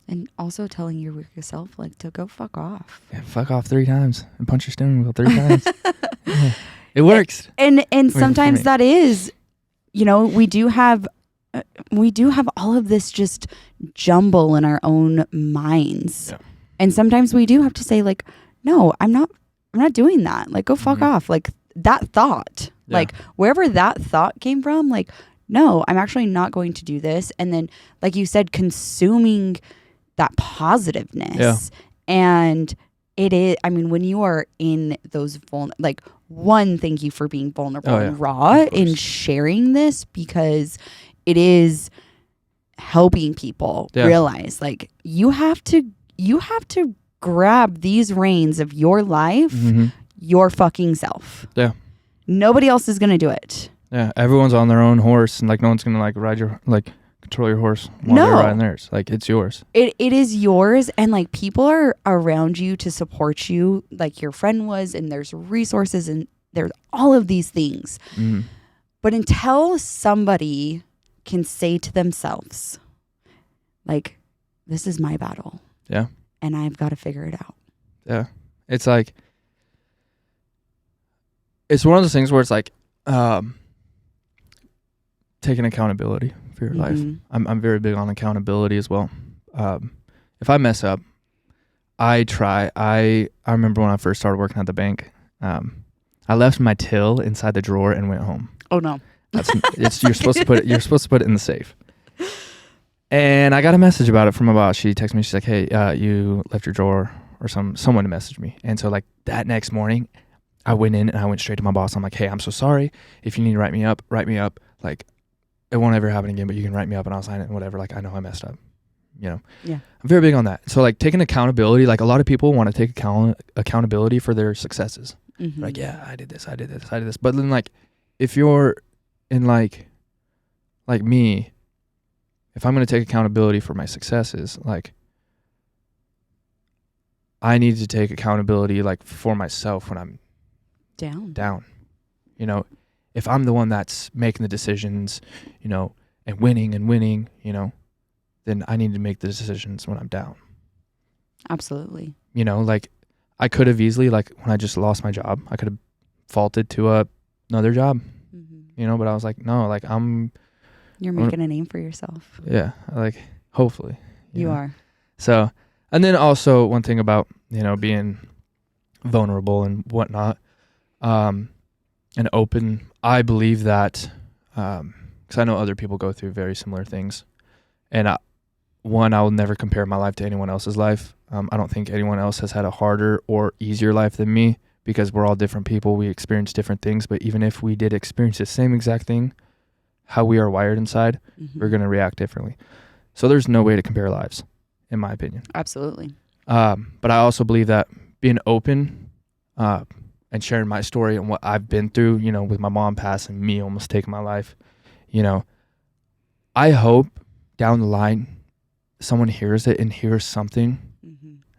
And also telling your weaker self, like, to go fuck off. Yeah, fuck off 3 times and punch your steering wheel 3 times. Yeah. It works. And sometimes that is, you know, we do have all of this just jumble in our own minds. Yeah. And sometimes we do have to say, like, no, I'm not doing that. Like, go fuck off. Like, that thought, like, wherever that thought came from, like, no, I'm actually not going to do this. And then, like you said, consuming that positiveness. Yeah. And it is, I mean, when you are in those like, one, thank you for being vulnerable and raw in sharing this, because it is helping people realize, like, you have to grab these reins of your life, your fucking self. Yeah. Nobody else is going to do it. Yeah. Everyone's on their own horse, and, like, no one's going to, like, control your horse while they're riding theirs. Like, it's yours. It is yours, and, like, people are around you to support you, like your friend was, and there's resources and there's all of these things. But until somebody can say to themselves, like, this is my battle. Yeah. And I've got to figure it out. Yeah. It's like, it's one of those things where it's like, taking accountability for your life. I'm very big on accountability as well. If I mess up, I try. I remember when I first started working at the bank, I left my till inside the drawer and went home. Oh no. You're supposed to put it in the safe. And I got a message about it from my boss. She texted me. She's like, "Hey, you left your drawer," or someone messaged me. And so, like, that next morning, I went in and I went straight to my boss. I'm like, "Hey, I'm so sorry. If you need to write me up. Like, it won't ever happen again, but you can write me up and I'll sign it and whatever. Like, I know I messed up." You know? Yeah. I'm very big on that. So, like, taking accountability, like, a lot of people want to take accountability for their successes. Like, yeah, I did this. But then, like, if you're in, like me, if I'm going to take accountability for my successes, like, I need to take accountability, like, for myself when I'm down. You know, if I'm the one that's making the decisions, you know, and winning, you know, then I need to make the decisions when I'm down. Absolutely. You know, like, I could have easily, like when I just lost my job, I could have faulted to another job, you know, but I was like, no, like You're making a name for yourself. Yeah. Like, hopefully. You are. So, and then also one thing about, you know, being vulnerable and whatnot, and open, I believe that, because I know other people go through very similar things. And I will never compare my life to anyone else's life. I don't think anyone else has had a harder or easier life than me, because we're all different people. We experience different things. But even if we did experience the same exact thing, how we are wired inside, we're going to react differently. So there's no way to compare lives, in my opinion. Absolutely. But I also believe that being open and sharing my story and what I've been through, you know, with my mom passing, me almost taking my life, you know, I hope down the line someone hears it and hears something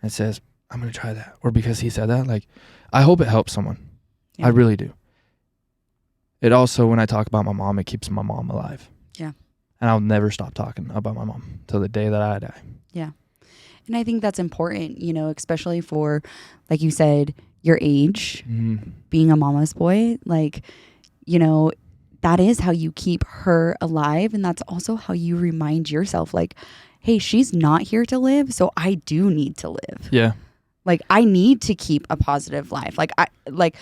and says, I'm going to try that. Or because he said that, like, I hope it helps someone. Yeah. I really do. It also, when I talk about my mom, it keeps my mom alive. Yeah. And I'll never stop talking about my mom till the day that I die. Yeah. And I think that's important, you know, especially for, like you said, your age, being a mama's boy, like, you know, that is how you keep her alive. And that's also how you remind yourself, like, hey, she's not here to live, so I do need to live. Yeah. Like, I need to keep a positive life. Like,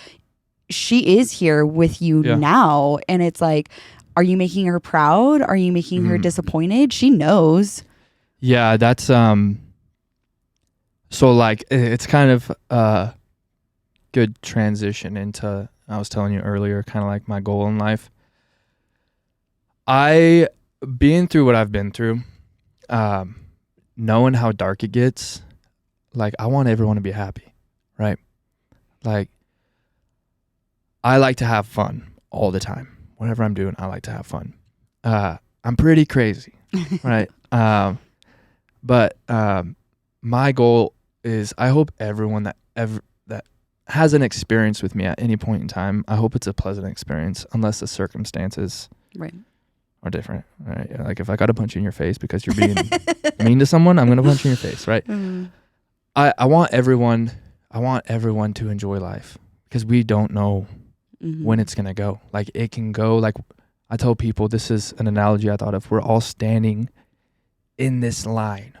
she is here with you now. And it's like, are you making her proud? Are you making her disappointed? She knows. Yeah, that's, so like, it's kind of a good transition into, I was telling you earlier, kind of like my goal in life. Being through what I've been through, knowing how dark it gets, like, I want everyone to be happy, right? Like, I like to have fun all the time. Whatever I'm doing, I like to have fun. I'm pretty crazy, right? But my goal is, I hope everyone that has an experience with me at any point in time, I hope it's a pleasant experience, unless the circumstances are different, right? Like, if I got to punch you in your face because you're being mean to someone, I'm gonna punch you in your face, right? I want everyone to enjoy life, because we don't know when it's gonna go. Like, it can go, like, I tell people, this is an analogy I thought of. We're all standing in this line,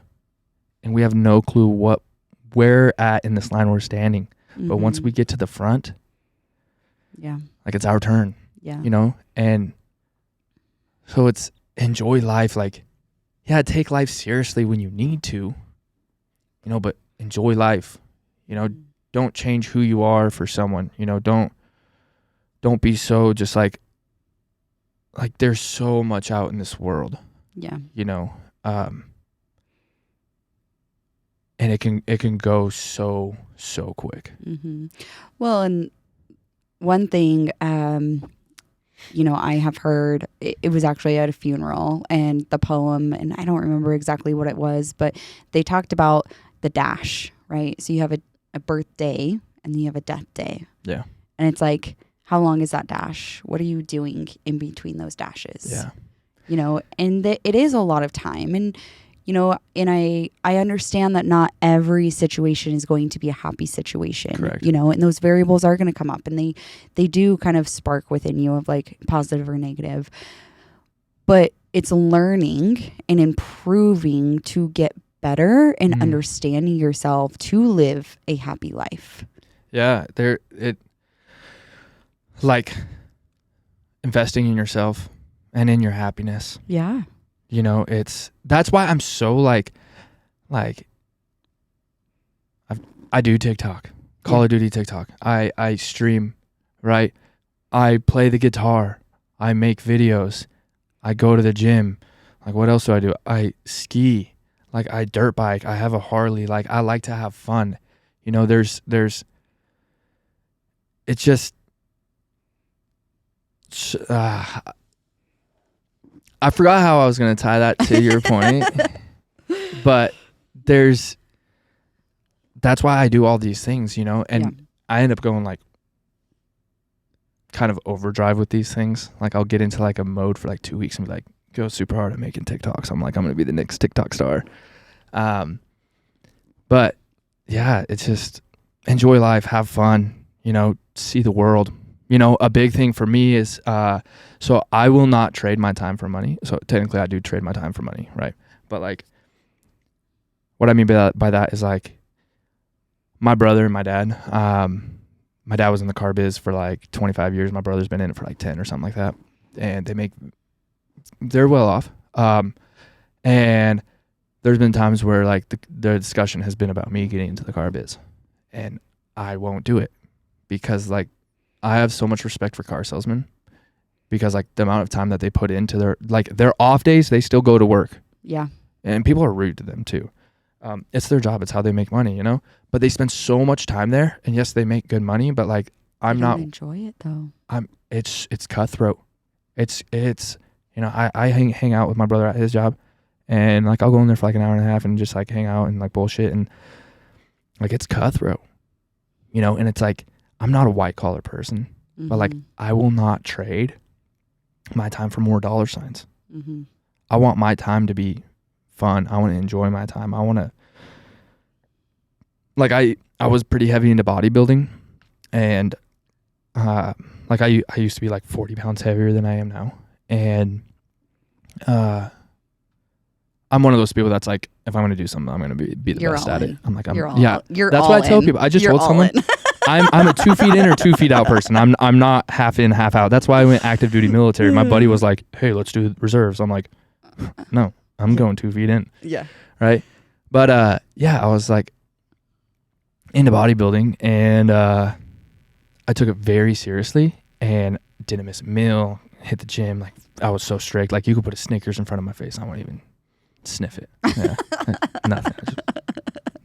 and we have no clue where at in this line we're standing. But once we get to the front, like, it's our turn. You know? And so it's enjoy life. Like, yeah, take life seriously when you need to, you know, but enjoy life. You know, don't change who you are for someone. You know, don't be so just like there's so much out in this world. Yeah. You know, and it can go so quick. Well, and one thing, you know, I have heard, it was actually at a funeral, and the poem, and I don't remember exactly what it was, but they talked about the dash, right? So you have a birthday and then you have a death day. Yeah. And it's like, how long is that dash? What are you doing in between those dashes? Yeah. You know, and it is a lot of time. And, you know, and I understand that not every situation is going to be a happy situation. Correct. You know, and those variables are going to come up, and they do kind of spark within you of like positive or negative. But it's learning and improving to get better and understanding yourself to live a happy life. Yeah, like investing in yourself and in your happiness. Yeah. You know, that's why I'm so like I do TikTok, Call of Duty TikTok. I stream, right? I play the guitar. I make videos. I go to the gym. Like, what else do I do? I ski. Like, I dirt bike. I have a Harley. Like, I like to have fun. You know, it's just, I forgot how I was going to tie that to your point, but that's why I do all these things, you know, and I end up going like kind of overdrive with these things. Like, I'll get into like a mode for like 2 weeks and be like, go super hard at making TikToks. I'm like, I'm going to be the next TikTok star. But yeah, it's just, enjoy life, have fun, see the world. A big thing for me is, so I will not trade my time for money. So technically I do trade my time for money, right? But like, what I mean by that is like, my brother and my dad, my dad was in the car biz for like 25 years. My brother's been in it for like 10 or something like that. And they're well off. And there's been times where like the discussion has been about me getting into the car biz, and I won't do it because like I have so much respect for car salesmen, because like the amount of time that they put into their off days, they still go to work. Yeah. And people are rude to them too. It's their job. It's how they make money, but they spend so much time there, and yes, they make good money, but like I'm not enjoy it though. It's cutthroat. It's I hang out with my brother at his job, and like I'll go in there for like an hour and a half and just like hang out and like bullshit, and like it's cutthroat, and it's like I'm not a white collar person, but like I will not trade my time for more dollar signs. I want my time to be fun. I want to enjoy my time. I want to, like, I was pretty heavy into bodybuilding, and like I used to be like 40 pounds heavier than I am now, and I'm one of those people that's like, if I'm going to do something, I'm going to be the best at it. I'm like, that's what I tell people. I just told someone I'm a 2 feet in or 2 feet out person. I'm not half in, half out. That's why I went active duty military. My buddy was like, hey, let's do reserves. I'm like, no, I'm going 2 feet in. Yeah. Right. But I was like into bodybuilding, and I took it very seriously and didn't miss a meal, hit the gym. Like I was so strict. Like you could put a Snickers in front of my face, I won't even sniff it. Yeah.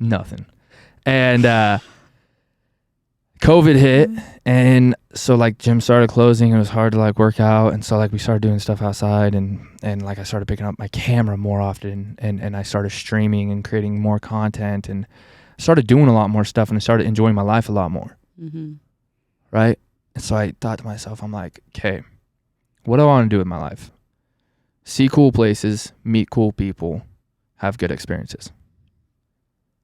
Nothing. And COVID hit, and so like gym started closing. It was hard to like work out, and so like we started doing stuff outside, and like I started picking up my camera more often, and I started streaming and creating more content, and started doing a lot more stuff, and I started enjoying my life a lot more. Right. And so I thought to myself, I'm like, okay, what do I want to do with my life? See cool places, meet cool people, have good experiences.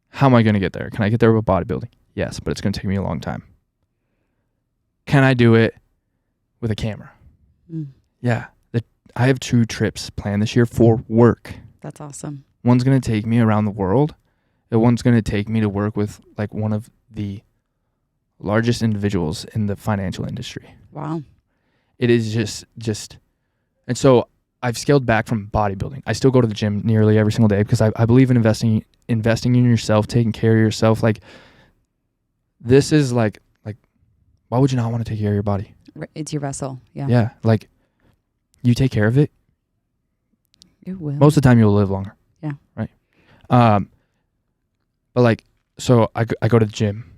How am I going to get there? Can I get there with bodybuilding? Yes, but it's going to take me a long time. Can I do it with a camera? Yeah. I have 2 trips planned this year for work. That's awesome. One's going to take me around the world. And one's going to take me to work with like one of the largest individuals in the financial industry. Wow. It is just, and so I've scaled back from bodybuilding. I still go to the gym nearly every single day because I believe in investing in yourself, taking care of yourself. Like this is like, why would you not want to take care of your body? It's your vessel. Yeah. Yeah. Like you take care of it. It will. Most of the time you'll live longer. Yeah. Right. But like, so I go to the gym,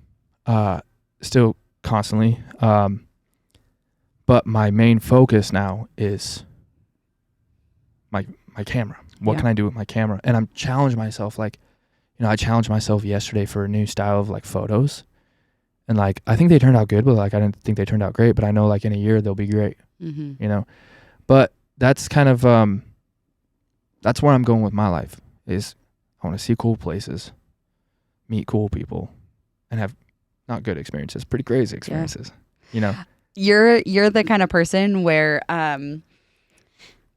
still constantly. But my main focus now is my camera. What can I do with my camera? And I'm challenging myself. Like, I challenged myself yesterday for a new style of like photos, and like I think they turned out good, but like I didn't think they turned out great. But I know like in a year they'll be great. But that's kind of that's where I'm going with my life. Is I want to see cool places, meet cool people, and have not good experiences, pretty crazy experiences. You're the kind of person where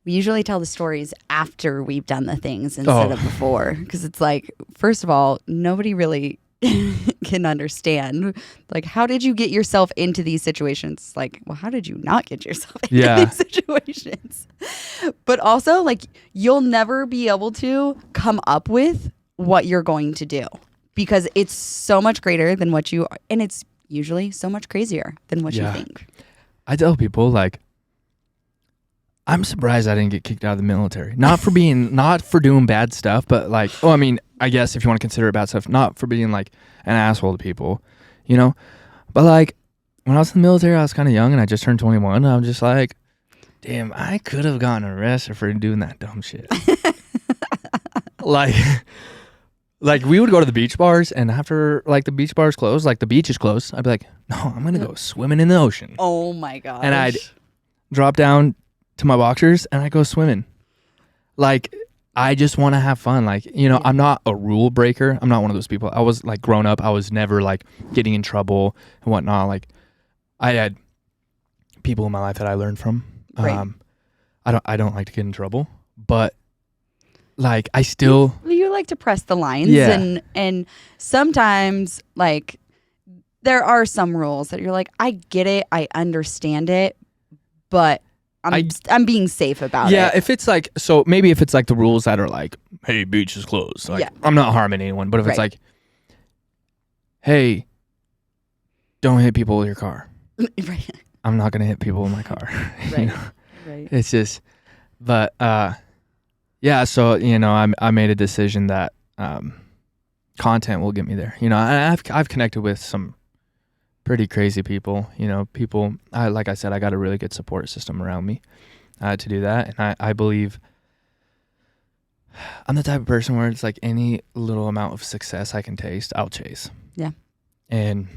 we usually tell the stories after we've done the things instead of before, because it's like, first of all, nobody really can understand, like, how did you get yourself into these situations? Like, well, how did you not get yourself into these situations? But also, like, you'll never be able to come up with what you're going to do, because it's so much greater than what you are, and it's usually so much crazier than what you think. I tell people, like, I'm surprised I didn't get kicked out of the military. Not for doing bad stuff, but like, I mean, I guess if you want to consider it bad stuff, not for being like an asshole to people, But like, when I was in the military, I was kind of young and I just turned 21. And I'm just like, damn, I could have gotten arrested for doing that dumb shit. Like we would go to the beach bars, and after like the beach bars closed, like the beach is closed, I'd be like, no, I'm going to go swimming in the ocean. Oh my gosh. And I'd drop down to my boxers and I go swimming. Like I just want to have fun. Like, you know, Yeah. I'm not a rule breaker. I'm not one of those people. I was like growing up, I was never like getting in trouble and whatnot. Like I had people in my life that I learned from. Right. I don't like to get in trouble, but like I still You like to press the lines, Yeah. and sometimes like there are some rules that you're like, I get it, I understand it, but I'm being safe about yeah, it. if it's like, so maybe if it's like the rules that are like, hey, beach is closed. Like, Yeah. I'm not harming anyone. But if it's Right. like, hey, don't hit people with your car. Right. I'm not going to hit people with my car. You Right. know? Right. It's just, but yeah, so, you know, I made a decision that content will get me there. You know, I've connected with some pretty crazy people, you know, like I said, I got a really good support system around me to do that. And I believe I'm the type of person where it's like any little amount of success I can taste, I'll chase. Yeah. And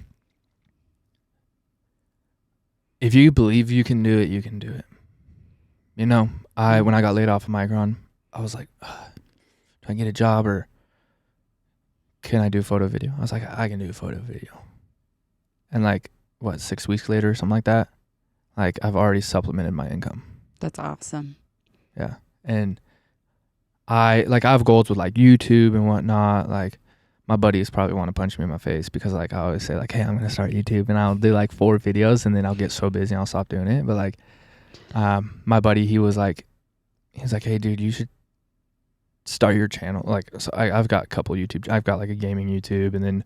if you believe you can do it, you can do it. You know, when I got laid off of Micron, I was like, do I get a job or can I do photo video? I was like, I can do photo video. And like, 6 weeks later or something like that, like I've already supplemented my income. That's awesome. Yeah. And I have goals with like YouTube and whatnot. Like my buddies probably want to punch me in my face because like I always say like, hey, I'm going to start YouTube and I'll do like 4 videos and then I'll get so busy and I'll stop doing it. But like my buddy, he was like, hey dude, you should start your channel. Like, so I've got a couple YouTube, I've got like a gaming YouTube and then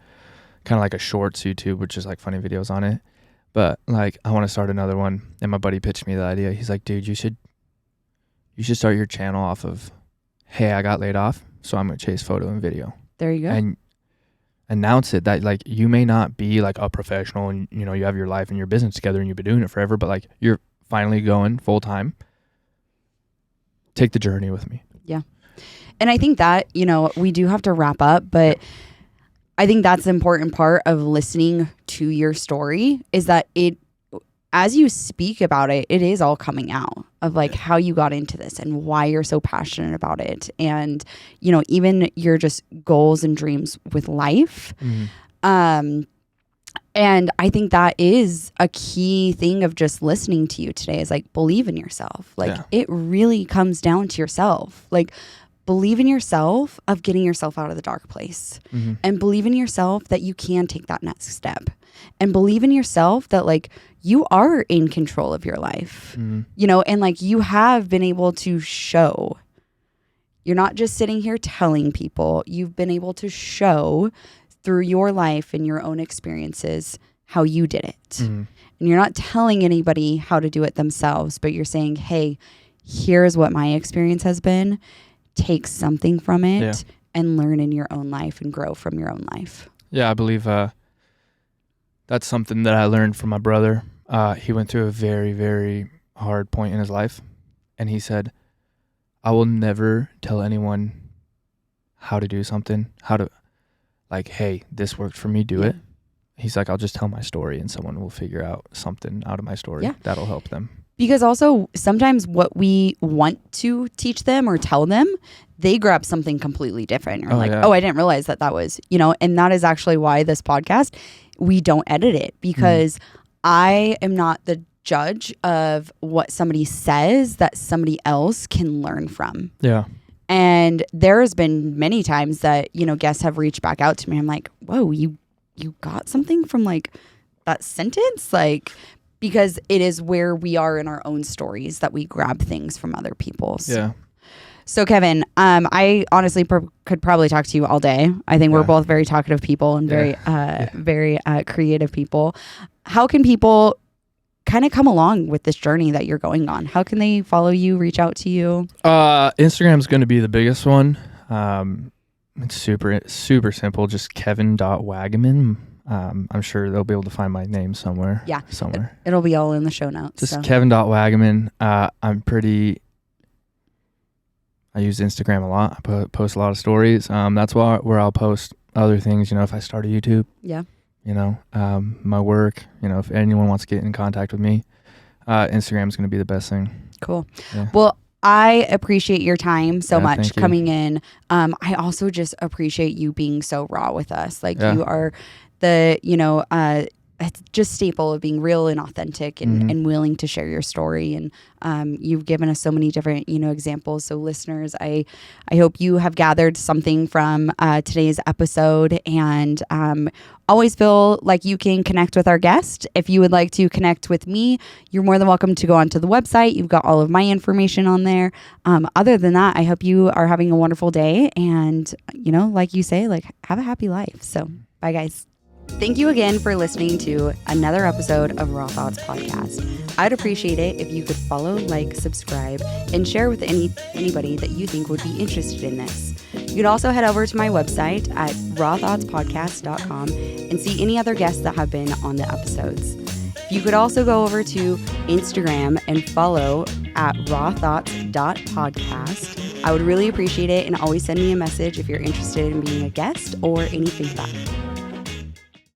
kind of like a shorts YouTube, which is like funny videos on it. But like, I want to start another one. And my buddy pitched me the idea. He's like, dude, you should start your channel off of, hey, I got laid off, so I'm going to chase photo and video. There you go. And announce it that like, you may not be like a professional and, you know, you have your life and your business together and you've been doing it forever, but like you're finally going full time. Take the journey with me. Yeah. And I think that, you know, we do have to wrap up, but I think that's the important part of listening to your story is that as you speak about it, it is all coming out of like how you got into this and why you're so passionate about it. And, you know, even your just goals and dreams with life. Mm-hmm. And I think that is a key thing of just listening to you today is like, believe in yourself. Like it really comes down to yourself. Like, believe in yourself of getting yourself out of the dark place, mm-hmm. and believe in yourself that you can take that next step, and believe in yourself that like you are in control of your life, mm-hmm. you know, and like you have been able to show. You're not just sitting here telling people, you've been able to show through your life and your own experiences how you did it. Mm-hmm. And you're not telling anybody how to do it themselves, but you're saying, hey, here's what my experience has been. Take something from it and learn in your own life and grow from your own life. Yeah, I believe that's something that I learned from my brother. He went through a very, very hard point in his life. And he said, I will never tell anyone how to do something, like, hey, this worked for me, do it. He's like, I'll just tell my story and someone will figure out something out of my story that'll help them. Because also sometimes what we want to teach them or tell them, they grab something completely different. You're I didn't realize that was, you know, and that is actually why this podcast, we don't edit it because I am not the judge of what somebody says that somebody else can learn from. Yeah. And there's been many times that, you know, guests have reached back out to me. I'm like, whoa, you got something from like that sentence? Like, because it is where we are in our own stories that we grab things from other people's. Yeah. So Kevin, I honestly could probably talk to you all day. I think we're both very talkative people and very creative people. How can people kind of come along with this journey that you're going on? How can they follow you, reach out to you? Instagram's going to be the biggest one. It's super simple. Just Kevin.Waggaman. I'm sure they'll be able to find my name somewhere. Yeah. Somewhere. It'll be all in the show notes. Just Kevin.Waggaman. I use Instagram a lot. I post a lot of stories. That's where I'll post other things, you know, if I start a YouTube. Yeah. You know, my work, you know, if anyone wants to get in contact with me, Instagram is going to be the best thing. Cool. Yeah. Well, I appreciate your time so much thank you. coming in. I also just appreciate you being so raw with us. Like you are the, it's just staple of being real and authentic and willing to share your story. And you've given us so many different, examples. So listeners, I hope you have gathered something from today's episode, and always feel like you can connect with our guest. If you would like to connect with me, you're more than welcome to go onto the website. You've got all of my information on there. Other than that, I hope you are having a wonderful day. And, like you say, like, have a happy life. So bye, guys. Thank you again for listening to another episode of Raw Thoughts Podcast. I'd appreciate it if you could follow, like, subscribe, and share with anybody that you think would be interested in this. You can also head over to my website at rawthoughtspodcast.com and see any other guests that have been on the episodes. You could also go over to Instagram and follow at rawthoughts.podcast. I would really appreciate it, and always send me a message if you're interested in being a guest or any feedback.